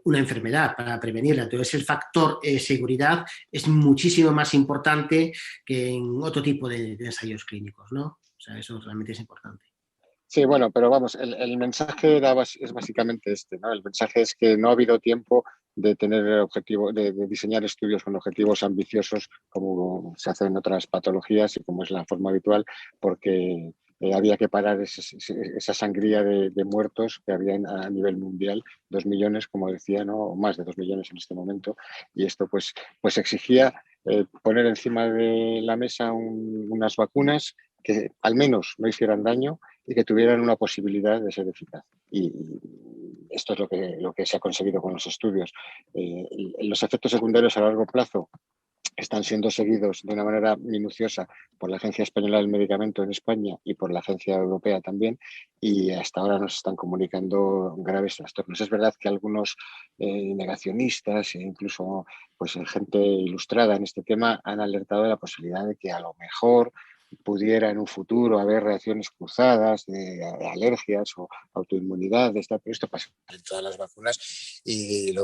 una enfermedad para prevenirla, entonces el factor seguridad es muchísimo más importante que en otro tipo de ensayos clínicos, ¿no? O sea, eso realmente es importante. Sí, bueno, pero vamos, el mensaje es básicamente este, ¿no? El mensaje es que no ha habido tiempo de tener el objetivo, de diseñar estudios con objetivos ambiciosos como se hace en otras patologías y como es la forma habitual, porque había que parar esa sangría de muertos que había a nivel mundial, 2 millones, como decía, ¿no? O más de 2 millones en este momento, y esto pues exigía poner encima de la mesa unas vacunas que al menos no hicieran daño y que tuvieran una posibilidad de ser eficaz. Y esto es lo que se ha conseguido con los estudios. Los efectos secundarios a largo plazo están siendo seguidos de una manera minuciosa por la Agencia Española del Medicamento en España y por la Agencia Europea también, y hasta ahora nos están comunicando graves trastornos. Es verdad que algunos negacionistas e incluso pues, gente ilustrada en este tema han alertado de la posibilidad de que a lo mejor pudiera en un futuro haber reacciones cruzadas de alergias o autoinmunidad, pero esto pasa en todas las vacunas, y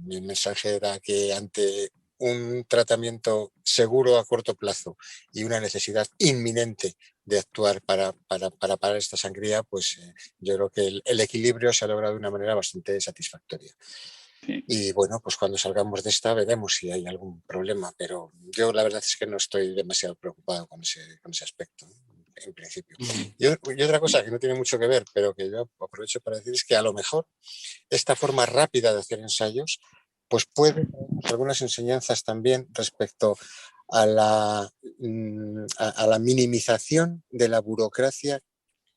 mi mensaje era que ante un tratamiento seguro a corto plazo y una necesidad inminente de actuar para parar esta sangría, pues yo creo que el equilibrio se ha logrado de una manera bastante satisfactoria. Sí. Y bueno, pues cuando salgamos de esta veremos si hay algún problema, pero yo la verdad es que no estoy demasiado preocupado con ese aspecto, ¿no? En principio. Y otra cosa que no tiene mucho que ver, pero que yo aprovecho para decir, es que a lo mejor esta forma rápida de hacer ensayos pues puede darnos algunas enseñanzas también respecto a la minimización de la burocracia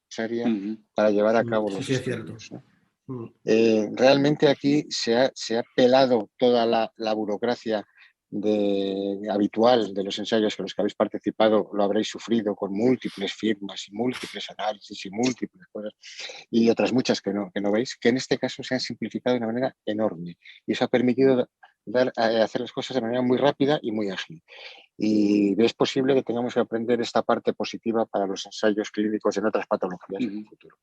necesaria para llevar a cabo los estudios, ¿no? Realmente aquí se ha pelado toda la burocracia habitual de los ensayos que los que habéis participado lo habréis sufrido con múltiples firmas y múltiples análisis y múltiples cosas y otras muchas que no veis, que en este caso se han simplificado de una manera enorme y eso ha permitido hacer las cosas de manera muy rápida y muy ágil. Y es posible que tengamos que aprender esta parte positiva para los ensayos clínicos en otras patologías en el futuro.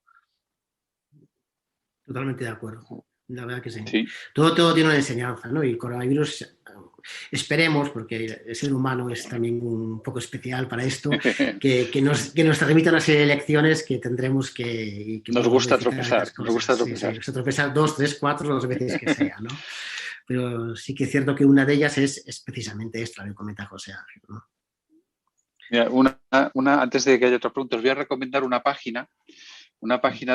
Totalmente de acuerdo. La verdad que sí. Sí. Todo tiene una enseñanza, ¿no? Y el coronavirus, esperemos, porque el ser humano es también un poco especial para esto, que nos transmita una serie de lecciones que tendremos que nos gusta tropezar. Nos gusta tropezar. Sí, tropezar 2, 3, 4, las veces que sea, ¿no? Pero sí que es cierto que una de ellas es precisamente esto, lo que comenta José Ángel, ¿no? Mira, antes de que haya otra pregunta, os voy a recomendar una página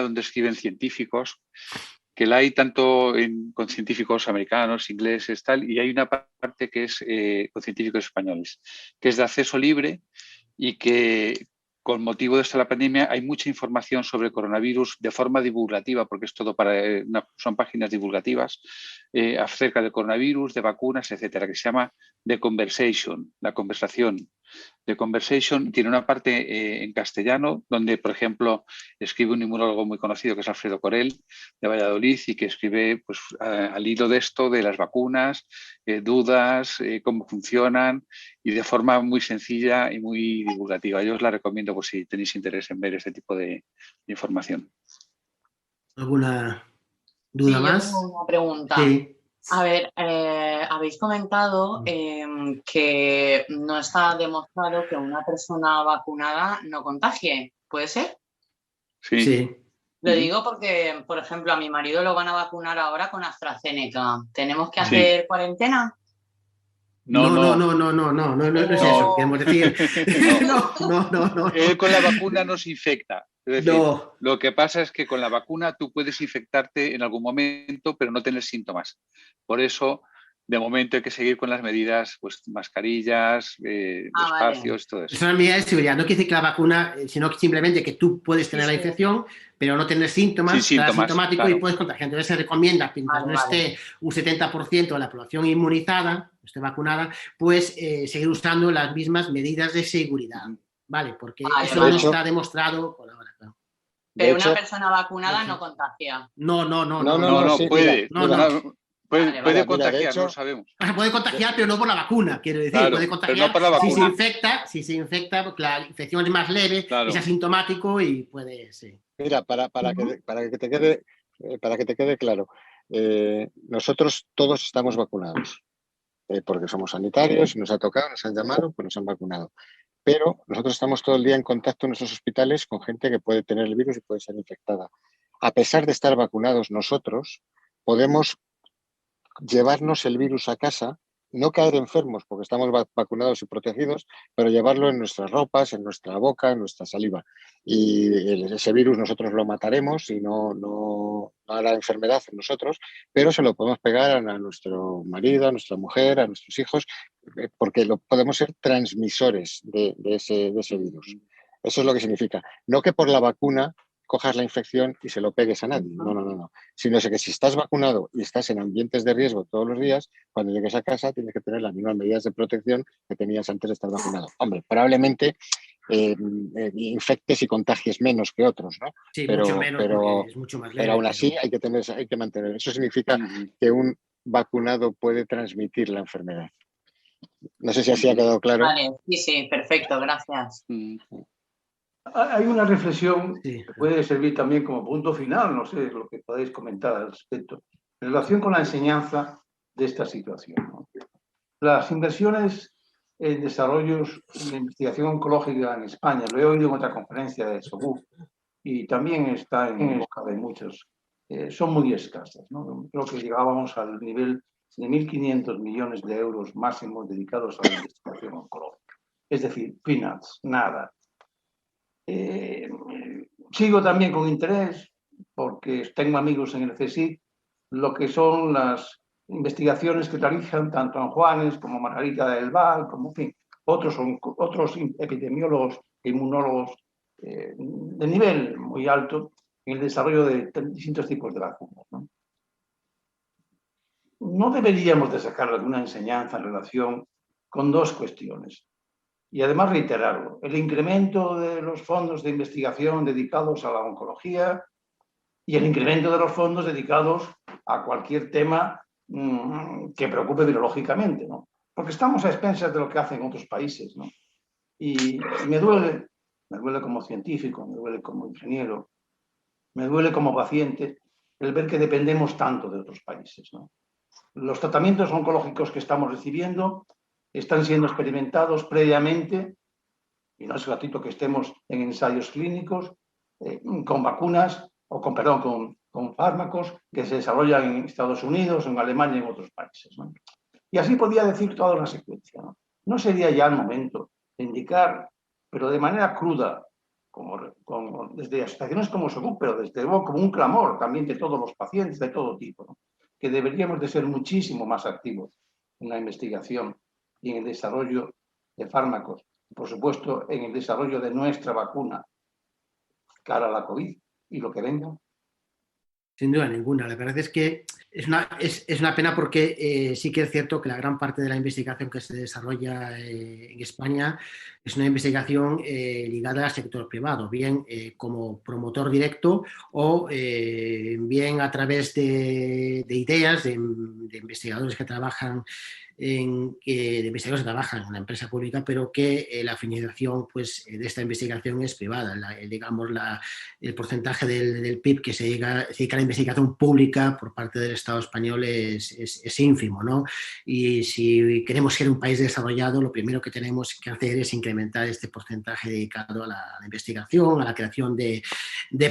donde escriben científicos, que la hay tanto con científicos americanos, ingleses, tal, y hay una parte que es con científicos españoles, que es de acceso libre y que con motivo de la pandemia hay mucha información sobre coronavirus de forma divulgativa, porque es todo son páginas divulgativas acerca del coronavirus, de vacunas, etcétera, que se llama The Conversation, la conversación. The Conversation tiene una parte en castellano donde, por ejemplo, escribe un inmunólogo muy conocido que es Alfredo Corel de Valladolid y que escribe pues, al hilo de esto, de las vacunas, dudas, cómo funcionan y de forma muy sencilla y muy divulgativa. Yo os la recomiendo por si tenéis interés en ver este tipo de información. ¿Alguna duda más? Yo tengo una pregunta. Sí. A ver, habéis comentado que no está demostrado que una persona vacunada no contagie. ¿Puede ser? Sí. Lo digo porque, por ejemplo, a mi marido lo van a vacunar ahora con AstraZeneca. ¿Tenemos que hacer cuarentena? No es eso. Queremos decir. No. Él con la vacuna no se infecta. Es decir, lo que pasa es que con la vacuna tú puedes infectarte en algún momento, pero no tener síntomas. Por eso, de momento hay que seguir con las medidas, pues mascarillas, espacios, todo eso. Es una medida de seguridad. No quiere decir que la vacuna, sino que simplemente que tú puedes tener la infección, pero no tener síntomas, asintomático, claro. Y puedes contagiar. Entonces se recomienda que mientras no esté un 70% de la población inmunizada, esté vacunada, pues seguir usando las mismas medidas de seguridad. ¿Vale? Porque eso no está demostrado por ahora. Claro. Pero una persona vacunada no contagia. No, puede. Puede contagiar, de hecho, no lo sabemos. Puede contagiar, pero no por la vacuna, quiero decir. Claro, puede contagiar pero no por la vacuna. Si se infecta, porque la infección es más leve, es asintomático y puede, sí. Mira, para que te quede claro, nosotros todos estamos vacunados, porque somos sanitarios, nos ha tocado, nos han llamado, pues nos han vacunado. Pero nosotros estamos todo el día en contacto en nuestros hospitales con gente que puede tener el virus y puede ser infectada. A pesar de estar vacunados nosotros, podemos llevarnos el virus a casa, no caer enfermos porque estamos vacunados y protegidos, pero llevarlo en nuestras ropas, en nuestra boca, en nuestra saliva. Y ese virus nosotros lo mataremos y no hará enfermedad en nosotros, pero se lo podemos pegar a nuestro marido, a nuestra mujer, a nuestros hijos, porque podemos ser transmisores de ese virus. Eso es lo que significa. No que por la vacuna cojas la infección y se lo pegues a nadie. No. Sino que si estás vacunado y estás en ambientes de riesgo todos los días, cuando llegues a casa tienes que tener las mismas medidas de protección que tenías antes de estar vacunado. Hombre, probablemente infectes y contagies menos que otros, ¿no? Sí, mucho menos, porque es mucho más leve. Pero aún así hay que mantener. Eso significa que un vacunado puede transmitir la enfermedad. No sé si así ha quedado claro. Vale, sí, perfecto, gracias. Hay una reflexión que puede servir también como punto final, no sé lo que podéis comentar al respecto, en relación con la enseñanza de esta situación, ¿no? Las inversiones desarrollos de investigación oncológica en España. Lo he oído en otra conferencia de SOGUC y también está en boca de muchos. Son muy escasas, ¿no? Creo que llegábamos al nivel de 1.500 millones de euros máximos dedicados a la investigación oncológica. Es decir, peanuts, nada. Sigo también con interés, porque tengo amigos en el CSIC, lo que son las investigaciones que realizan tanto en Juanes como Margarita del Val, como en fin, otros epidemiólogos e inmunólogos de nivel muy alto en el desarrollo de distintos tipos de vacunas, ¿no? No deberíamos de sacar alguna enseñanza en relación con dos cuestiones. Y además reiterarlo, el incremento de los fondos de investigación dedicados a la oncología y el incremento de los fondos dedicados a cualquier tema que preocupe virológicamente, ¿no? Porque estamos a expensas de lo que hacen otros países, ¿no? Y me duele como científico, me duele como ingeniero, me duele como paciente el ver que dependemos tanto de otros países, ¿no? Los tratamientos oncológicos que estamos recibiendo están siendo experimentados previamente, y no es gratuito que estemos en ensayos clínicos, con vacunas o con fármacos que se desarrollan en Estados Unidos, en Alemania y en otros países, ¿no? Y así podría decir toda una secuencia, ¿no? ¿No sería ya el momento de indicar, pero de manera cruda, desde asociaciones como SOGUC, pero desde luego como un clamor también de todos los pacientes de todo tipo, ¿no?, que deberíamos de ser muchísimo más activos en la investigación y en el desarrollo de fármacos, por supuesto en el desarrollo de nuestra vacuna cara a la COVID y lo que venga? Sin duda ninguna. La verdad es que es una pena porque sí que es cierto que la gran parte de la investigación que se desarrolla en España es una investigación ligada al sector privado, bien como promotor directo o bien a través de ideas de investigadores que trabajan de investigadores que trabajan en la empresa pública, pero que la financiación pues, de esta investigación es privada. El porcentaje del PIB que se dedica a la investigación pública por parte del Estado español es ínfimo, ¿no? Y si queremos ser un país desarrollado, lo primero que tenemos que hacer es incrementar este porcentaje dedicado a la investigación, a la creación de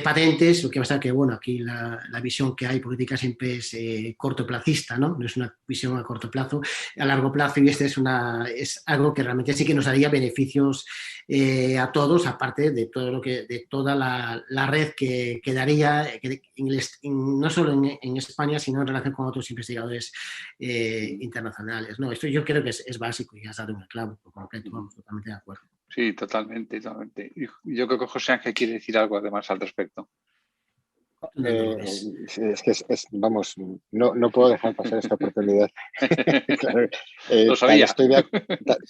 patentes. Lo que pasa es que, bueno, aquí la visión que hay política siempre es cortoplacista, ¿no? No es una visión a corto plazo, a largo plazo, y este es algo que realmente sí que nos daría beneficios a todos, aparte de toda la red que daría no solo en España, sino en relación con otros investigadores internacionales, ¿no? Esto yo creo que es básico y has dado un clavo por completo, vamos, totalmente de acuerdo. Sí, totalmente. Y yo creo que José Ángel quiere decir algo además al respecto. Vamos, no puedo dejar pasar esta oportunidad. Claro, Lo sabía.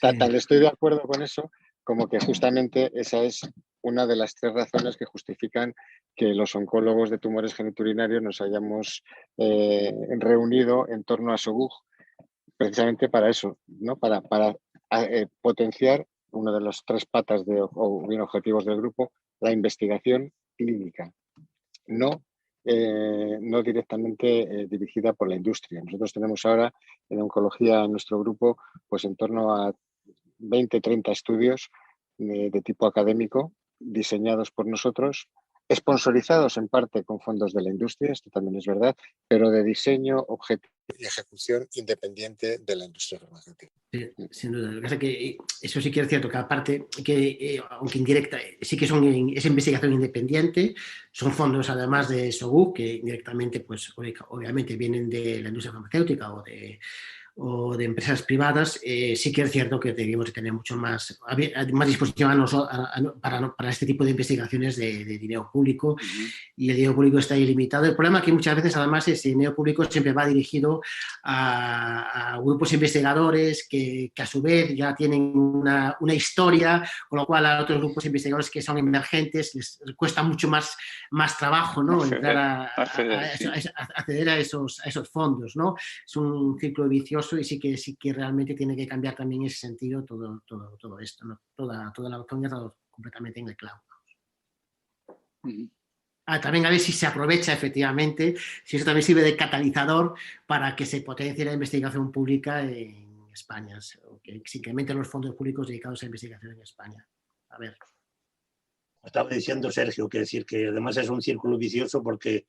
Tal estoy de acuerdo con eso, como que justamente esa es una de las 3 razones que justifican que los oncólogos de tumores geniturinarios nos hayamos reunido en torno a SOGUC, precisamente para eso, ¿no? Para potenciar una de las 3 patas o bien objetivos del grupo, la investigación clínica. No directamente dirigida por la industria. Nosotros tenemos ahora en oncología en nuestro grupo pues en torno a 20-30 estudios de tipo académico diseñados por nosotros, sponsorizados en parte con fondos de la industria, esto también es verdad, pero de diseño, objetivo y ejecución independiente de la industria farmacéutica. Sí, sin duda. Lo que pasa es que eso sí que es cierto, que aparte, aunque indirecta, sí que es investigación independiente, son fondos además de SOGUC, que indirectamente, pues obviamente vienen de la industria farmacéutica o de empresas privadas. Sí que es cierto que deberíamos tener mucho más disposición para este tipo de investigaciones de dinero público, y el dinero público está ilimitado. El problema es que muchas veces además ese dinero público siempre va dirigido a grupos investigadores que a su vez ya tienen una historia, con lo cual a otros grupos investigadores que son emergentes les cuesta mucho más trabajo, ¿no?, acceder a esos fondos, ¿no? Es un círculo vicioso, y sí que realmente tiene que cambiar también en ese sentido todo esto, ¿no? Toda la doctrina ha dado completamente en el clavo. También a ver si se aprovecha efectivamente, si eso también sirve de catalizador para que se potencie la investigación pública en España, o que se incrementen los fondos públicos dedicados a investigación en España. A ver. Estaba diciendo Sergio, que decir que además es un círculo vicioso porque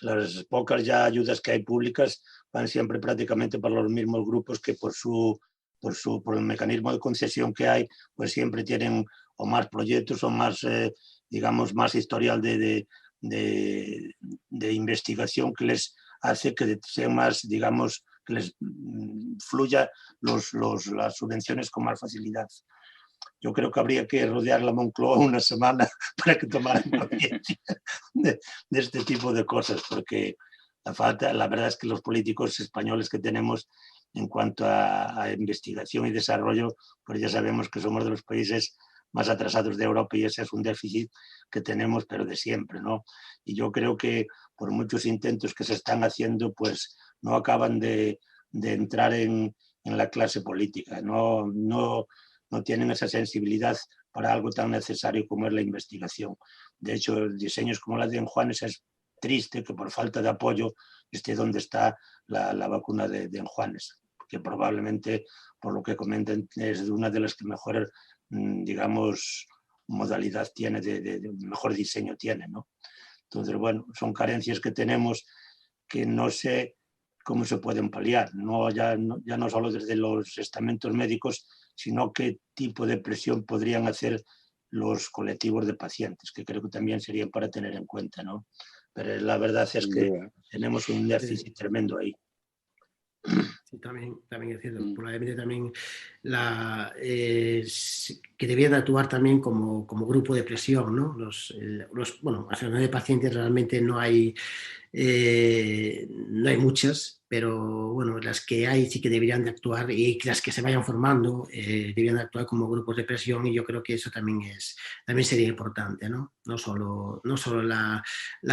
las pocas ya ayudas que hay públicas van siempre prácticamente para los mismos grupos que por el mecanismo de concesión que hay, pues siempre tienen o más proyectos o más, digamos, más historial de investigación que les hace que sean más, digamos, que les fluya las subvenciones con más facilidad. Yo creo que habría que rodear la Moncloa una semana para que tomaran conciencia de este tipo de cosas, porque la verdad es que los políticos españoles que tenemos en cuanto a investigación y desarrollo, pues ya sabemos que somos de los países más atrasados de Europa y ese es un déficit que tenemos, pero de siempre, ¿no? Y yo creo que por muchos intentos que se están haciendo, pues no acaban de entrar en la clase política, no tienen esa sensibilidad para algo tan necesario como es la investigación. De hecho, diseños como la de Enjuanes es triste que por falta de apoyo esté donde está la vacuna de Enjuanes, que probablemente, por lo que comentan, es una de las que mejor, digamos, modalidad tiene, de mejor diseño tiene, ¿no? Entonces, bueno, son carencias que tenemos que no sé cómo se pueden paliar, ya no solo desde los estamentos médicos, sino qué tipo de presión podrían hacer los colectivos de pacientes, que creo que también serían para tener en cuenta, ¿no? Pero la verdad es que tenemos un déficit tremendo ahí. Sí, también es cierto. Probablemente también que debían actuar también como grupo de presión, ¿no? Bueno, asociaciones de pacientes realmente no hay muchas, pero bueno, las que hay sí que deberían de actuar y las que se vayan formando deberían de actuar como grupos de presión y yo creo que eso también sería importante, ¿no? No solo la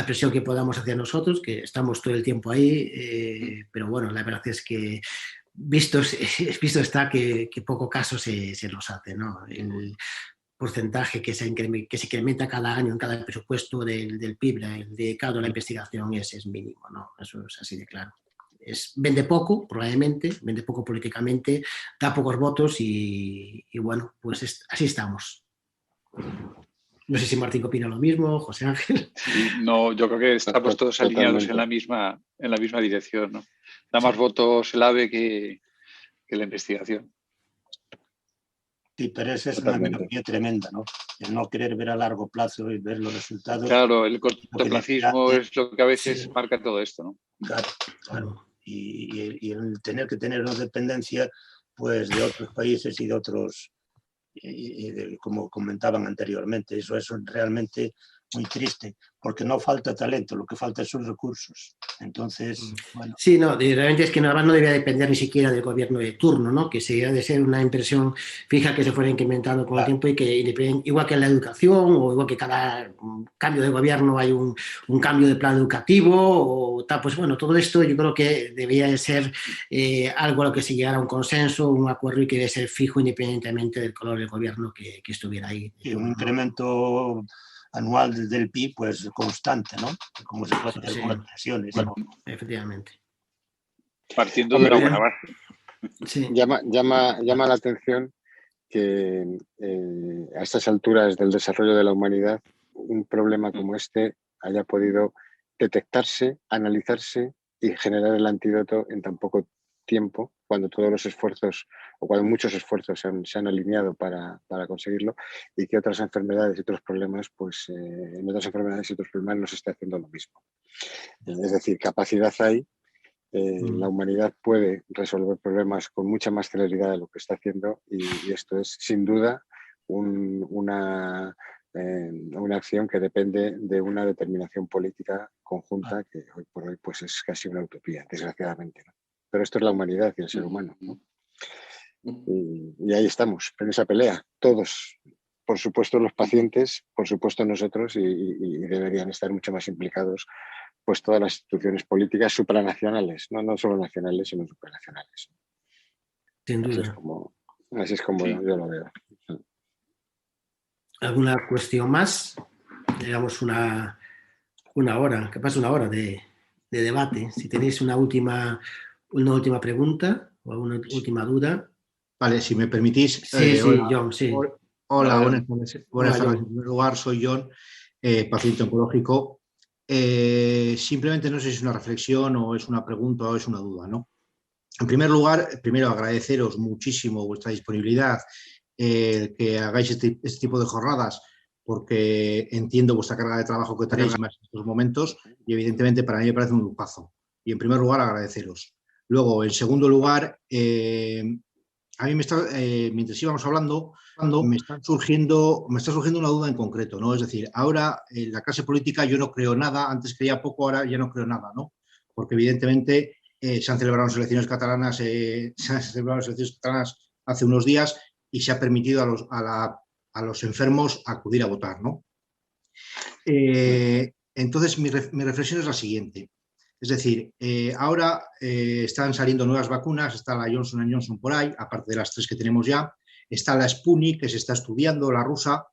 presión que podamos hacer nosotros, que estamos todo el tiempo ahí, pero bueno, la verdad es que visto está que poco caso se nos hace, ¿no? El porcentaje que se incrementa cada año en cada presupuesto del PIB dedicado a la investigación es mínimo, ¿no? Eso es así de claro. Vende poco, probablemente, vende poco políticamente, da pocos votos y bueno, pues así estamos. No sé si Martín opina lo mismo, José Ángel. Sí, no, yo creo que estamos todos alineados en la misma dirección, ¿no? Da más votos el AVE que la investigación. Sí, pero esa es una miopía tremenda, ¿no? El no querer ver a largo plazo y ver los resultados. Claro, el cortoplacismo es lo que a veces marca todo esto, ¿no? Claro. Y el tener que tener una dependencia pues, de otros países y de otros, como comentaban anteriormente, eso es realmente muy triste, porque no falta talento, lo que falta son recursos. Entonces, bueno. Sí, no, realmente es que nada más no debería depender ni siquiera del gobierno de turno, ¿no? Que sería de ser una inversión fija que se fuera incrementando con el tiempo y que igual que en la educación o igual que cada cambio de gobierno hay un cambio de plan educativo o tal, pues bueno, todo esto yo creo que debería de ser algo a lo que se llegara a un consenso, un acuerdo y que debe ser fijo independientemente del color del gobierno que estuviera ahí. Y un incremento anual del PIB, pues constante, ¿no? Como se puede hacer con las pensiones. Bueno, efectivamente. Partiendo de una buena base. Sí. Llama la atención que a estas alturas del desarrollo de la humanidad un problema como este haya podido detectarse, analizarse y generar el antídoto en tan poco tiempo, cuando todos los esfuerzos o cuando muchos esfuerzos se han alineado para conseguirlo y que otras enfermedades y otros problemas, pues en otras enfermedades y otros problemas no se está haciendo lo mismo. Es decir, capacidad hay, la humanidad puede resolver problemas con mucha más celeridad de lo que está haciendo y esto es sin duda una acción que depende de una determinación política conjunta que hoy por hoy pues es casi una utopía, desgraciadamente, ¿no? Pero esto es la humanidad y el ser humano, ¿no? Y ahí estamos, en esa pelea, todos, por supuesto los pacientes, por supuesto nosotros y deberían estar mucho más implicados pues todas las instituciones políticas supranacionales, no solo nacionales, sino supranacionales. Sin duda. Así es como yo lo veo. ¿Alguna cuestión más? Digamos una hora, que pasa una hora de debate. Si tenéis una última pregunta o alguna última duda. Vale, si me permitís. Sí, Hola, John, sí. Hola, buenas tardes. En primer lugar, soy John, paciente oncológico. Simplemente no sé si es una reflexión o es una pregunta o es una duda, ¿no? En primer lugar, primero agradeceros muchísimo vuestra disponibilidad, que hagáis este tipo de jornadas, porque entiendo vuestra carga de trabajo que tenéis más en estos momentos y evidentemente para mí me parece un lujazo. Y en primer lugar, agradeceros. Luego, en segundo lugar, a mí mientras íbamos hablando, me está surgiendo una duda en concreto, ¿no? Es decir, ahora en la clase política yo no creo nada, antes creía poco, ahora ya no creo nada, ¿no? Porque evidentemente se han celebrado las elecciones catalanas, hace unos días y se ha permitido a los enfermos acudir a votar, ¿no? Entonces, mi reflexión es la siguiente. Es decir, ahora están saliendo nuevas vacunas, está la Johnson & Johnson por ahí, aparte de las 3 que tenemos ya, está la Sputnik que se está estudiando, la rusa,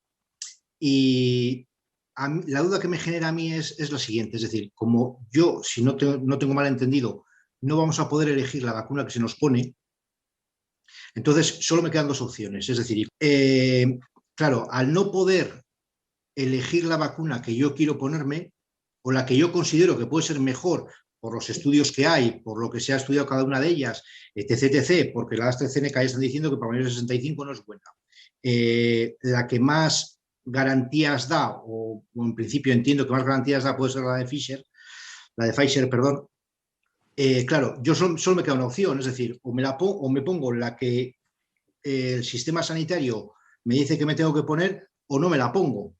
y la duda que me genera a mí es la siguiente, es decir, como yo, si no tengo mal entendido, no vamos a poder elegir la vacuna que se nos pone, entonces solo me quedan 2 opciones, es decir, claro, al no poder elegir la vacuna que yo quiero ponerme, o la que yo considero que puede ser mejor por los estudios que hay, por lo que se ha estudiado cada una de ellas, etc., porque la AstraZeneca ya están diciendo que para mayores de 65 no es buena. La que más garantías da, o en principio entiendo que más garantías da, puede ser la de Pfizer, perdón. Claro, yo solo me queda una opción, es decir, o me pongo la que el sistema sanitario me dice que me tengo que poner, o no me la pongo.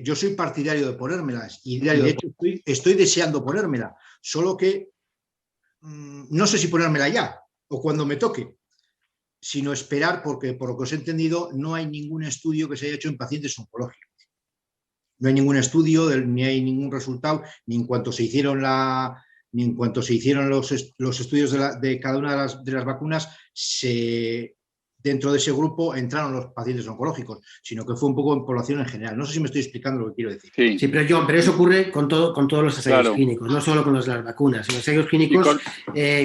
Yo soy partidario de ponérmelas y de hecho estoy deseando ponérmela, solo que no sé si ponérmela ya o cuando me toque, sino esperar, porque por lo que os he entendido no hay ningún estudio que se haya hecho en pacientes oncológicos. No hay ningún estudio, ni hay ningún resultado, ni en cuanto se hicieron los estudios de cada una de las vacunas, dentro de ese grupo entraron los pacientes oncológicos, sino que fue un poco en población en general. No sé si me estoy explicando lo que quiero decir. Sí, pero eso ocurre con todos los ensayos clínicos, no solo con las vacunas. En los ensayos clínicos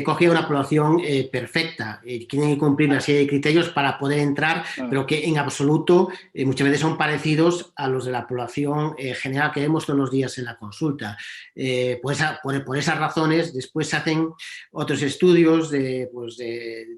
cogía una población perfecta, tienen que cumplir una serie de criterios para poder entrar, pero que en absoluto muchas veces son parecidos a los de la población general que vemos todos los días en la consulta. Por esas razones, después se hacen otros estudios de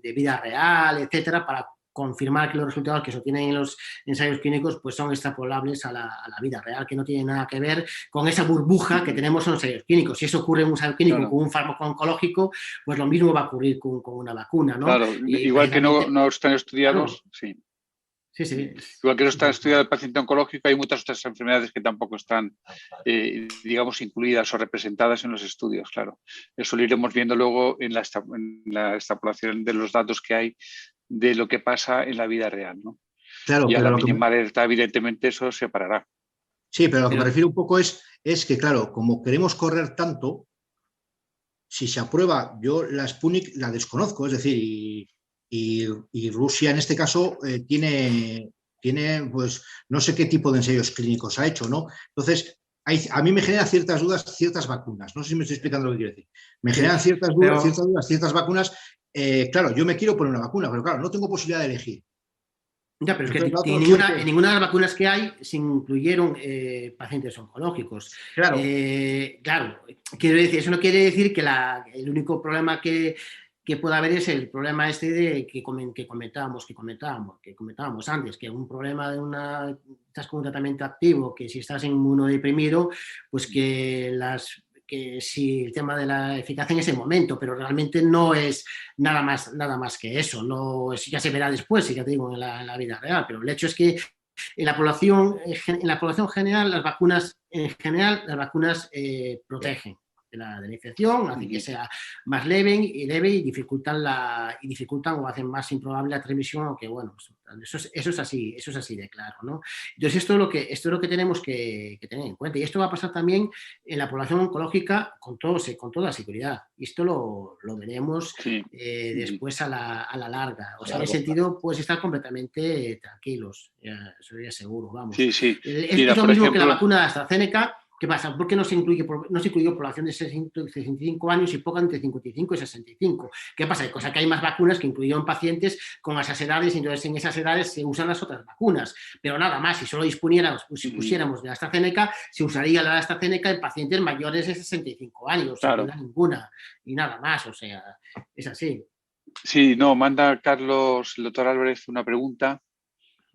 vida real, etcétera, para confirmar que los resultados que se obtienen en los ensayos clínicos pues son extrapolables a la vida real, que no tiene nada que ver con esa burbuja que tenemos en los ensayos clínicos. Si eso ocurre en un ensayo clínico con un fármaco oncológico, pues lo mismo va a ocurrir con una vacuna, ¿no? Claro, igual que no están estudiados, sí. Sí. Igual que no está estudiado el paciente oncológico, hay muchas otras enfermedades que tampoco están, digamos, incluidas o representadas en los estudios, claro. Eso lo iremos viendo luego en la extrapolación de los datos que hay de lo que pasa en la vida real, ¿no? Claro, y a la mínima alerta, evidentemente, eso se parará. Sí, pero lo que me refiero un poco es que, claro, como queremos correr tanto, si se aprueba, yo la Sputnik la desconozco, es decir, y Rusia en este caso tiene, pues, no sé qué tipo de ensayos clínicos ha hecho, ¿no? Entonces, a mí me generan ciertas dudas, ciertas vacunas. No sé si me estoy explicando lo que quiero decir. Me generan ciertas dudas, ciertas vacunas. Claro, yo me quiero poner una vacuna, pero claro, no tengo posibilidad de elegir. Ya, pero es que en ninguna de las vacunas que hay se incluyeron pacientes oncológicos. Claro. Claro, quiero decir, eso no quiere decir que el único problema que pueda haber es el problema que comentábamos antes, que un problema de estás con un tratamiento activo, que si estás inmunodeprimido, pues que si el tema de la eficacia en ese momento, pero realmente no es nada más que eso, ya se verá después, ya te digo, en la vida real, pero el hecho es que en la población general, las vacunas protegen de la infección, hacen que sea más leve y dificultan o hacen más improbable la transmisión, aunque bueno, eso es así de claro, ¿no? Entonces esto es lo que tenemos que tener en cuenta, y esto va a pasar también en la población oncológica con toda seguridad, y esto lo veremos después a la larga, o sea, en ese sentido puedes estar completamente tranquilos, eso ya seguro, vamos. Sí. Es lo mismo que la vacuna de AstraZeneca, ¿Qué pasa? ¿Por qué no se incluye población de 65 años y poca entre 55 y 65? ¿Qué pasa? Hay cosas que hay más vacunas que incluyeron pacientes con esas edades y entonces en esas edades se usan las otras vacunas. Pero nada más, si solo pusiéramos de la AstraZeneca, se usaría la AstraZeneca en pacientes mayores de 65 años, Claro. sin ninguna y nada más, o sea, es así. Sí, no, manda Carlos, el doctor Álvarez, una pregunta.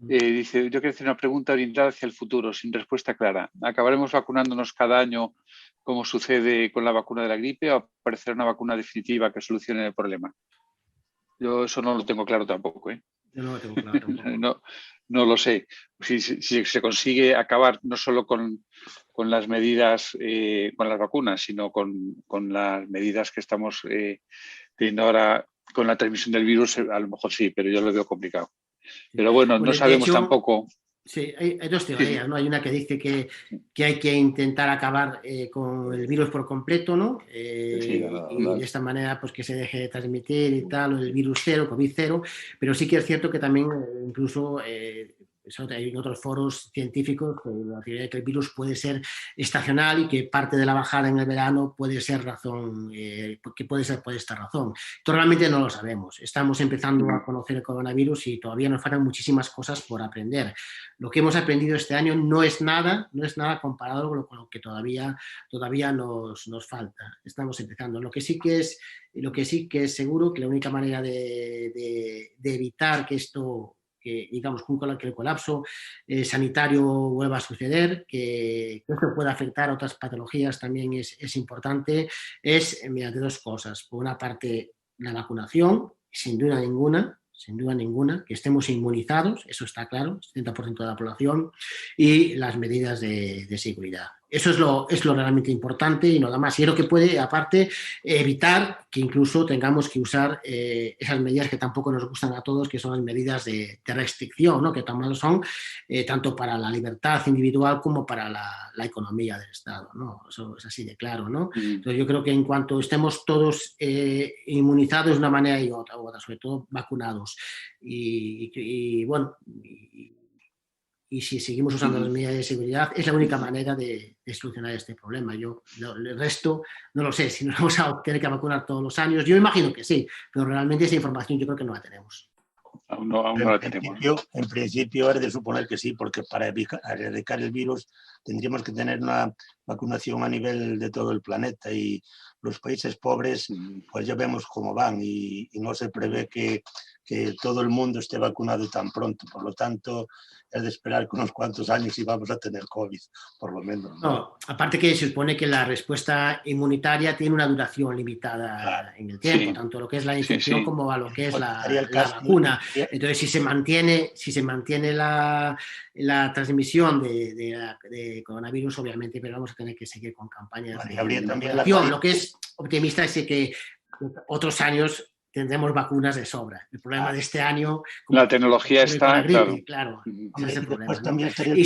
Dice, yo quiero hacer una pregunta orientada hacia el futuro, sin respuesta clara. ¿Acabaremos vacunándonos cada año como sucede con la vacuna de la gripe o aparecerá una vacuna definitiva que solucione el problema? Yo eso no lo tengo claro tampoco, ¿eh? Yo no lo tengo claro tampoco. No lo sé. Si se consigue acabar no solo con las medidas, con las vacunas, sino con las medidas que estamos teniendo ahora con la transmisión del virus, a lo mejor sí, pero yo lo veo complicado. Pero bueno, no sabemos hecho, tampoco. Sí, hay dos teorías, ¿no? Hay una que dice que hay que intentar acabar con el virus por completo, ¿no? Y de esta manera, pues que se deje de transmitir y tal, o el virus cero, COVID cero, pero sí que es cierto que también incluso hay otros foros científicos la teoría de que el virus puede ser estacional y que parte de la bajada en el verano puede ser razón, que puede ser por esta razón. Esto realmente no lo sabemos. Estamos empezando a conocer el coronavirus y todavía nos faltan muchísimas cosas por aprender. Lo que hemos aprendido este año no es nada comparado con lo que todavía nos falta. Estamos empezando. Lo que sí que es seguro que la única manera de evitar que esto, digamos, que el colapso sanitario vuelva a suceder, que esto pueda afectar a otras patologías también es importante, es mediante dos cosas. Por una parte, la vacunación, sin duda ninguna, que estemos inmunizados, eso está claro, 70% de la población, y las medidas de seguridad. Eso es lo realmente importante y nada más. Y es lo que puede, aparte, evitar que incluso tengamos que usar esas medidas que tampoco nos gustan a todos, que son las medidas de restricción, ¿no? Que tan malas son, tanto para la libertad individual como para la economía del Estado, ¿no? Eso es así de claro, ¿no? Entonces yo creo que en cuanto estemos todos inmunizados de una manera y otra, sobre todo vacunados, y bueno, y si seguimos usando las medidas de seguridad, es la única manera de solucionar este problema. El resto no lo sé, si nos vamos a tener que vacunar todos los años, yo imagino que sí, pero realmente esa información yo creo que no la tenemos. Aún no la tenemos. En principio es de suponer que sí, porque para erradicar el virus tendríamos que tener una vacunación a nivel de todo el planeta y los países pobres pues ya vemos cómo van y no se prevé que todo el mundo esté vacunado tan pronto. Por lo tanto, es de esperar que unos cuantos años y vamos a tener COVID, por lo menos. No, aparte que se supone que la respuesta inmunitaria tiene una duración limitada en el tiempo, tanto lo que es la infección como a lo que es la vacuna. Entonces, si se mantiene la transmisión de coronavirus, obviamente, pero vamos a tener que seguir con campañas de vacunación. Lo que es optimista es que otros años tendremos vacunas de sobra. El problema de este año... La tecnología está, claro. Ese es el problema, ¿no? Y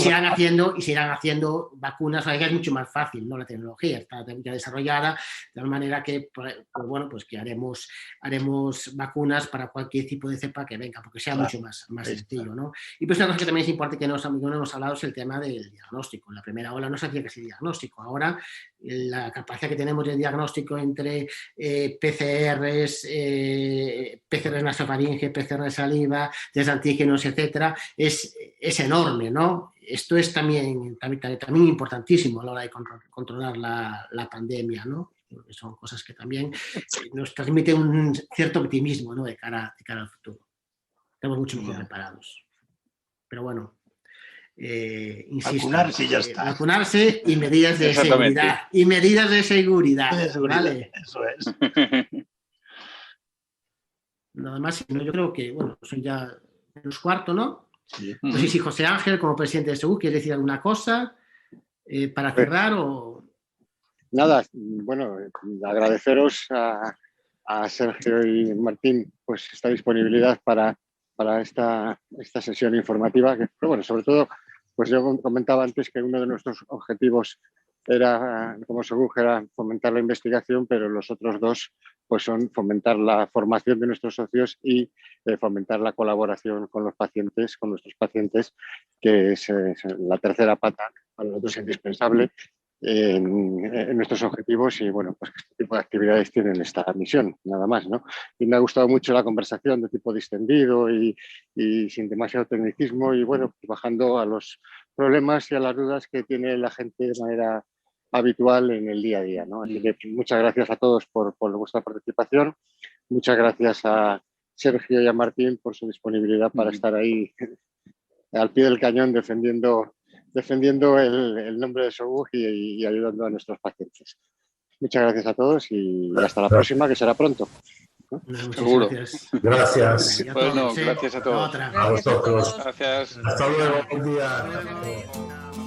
se irán haciendo vacunas, es mucho más fácil, ¿no? La tecnología está ya desarrollada, de tal manera que, pues bueno, pues que haremos vacunas para cualquier tipo de cepa que venga, porque sea mucho más sencillo, ¿no? Y pues una cosa que también es importante que no hemos hablado es el tema del diagnóstico. En la primera ola no se hacía casi diagnóstico. Ahora la capacidad que tenemos de diagnóstico entre PCRs, PCR nasofaringe, PCR de saliva, test de antígenos, etcétera, es enorme, ¿no? Esto es también importantísimo a la hora de controlar la pandemia, ¿no? Son cosas que también nos transmiten un cierto optimismo, ¿no? de cara al futuro. Estamos mucho mejor preparados. Pero bueno, insisto, vacunarse y ya está. Vacunarse y medidas de seguridad. Y medidas de seguridad. ¿Vale? Eso es. Nada más, yo creo que, bueno, son ya menos cuarto, ¿no? Sí. No sé si José Ángel, como presidente de SEGU, ¿quiere decir alguna cosa para cerrar o...? Nada, bueno, agradeceros a Sergio y Martín pues esta disponibilidad para esta sesión informativa, que, pero bueno, sobre todo, pues yo comentaba antes que uno de nuestros objetivos era, como SEGU, era fomentar la investigación, pero los otros dos pues son fomentar la formación de nuestros socios y fomentar la colaboración con los pacientes, con nuestros pacientes, que es la tercera pata, para nosotros es indispensable. en nuestros objetivos y bueno, pues este tipo de actividades tienen esta misión, nada más, ¿no? Y me ha gustado mucho la conversación de tipo distendido y sin demasiado tecnicismo y bueno, pues bajando a los problemas y a las dudas que tiene la gente de manera habitual en el día a día, ¿no? Así que muchas gracias a todos por vuestra participación, muchas gracias a Sergio y a Martín por su disponibilidad para estar ahí al pie del cañón defendiendo el nombre de SOGUG y ayudando a nuestros pacientes. Muchas gracias a todos y hasta la próxima, que será pronto. Seguro. Gracias. Bueno, gracias a todos. A vosotros. Gracias. Hasta luego. Buen día. Hasta luego.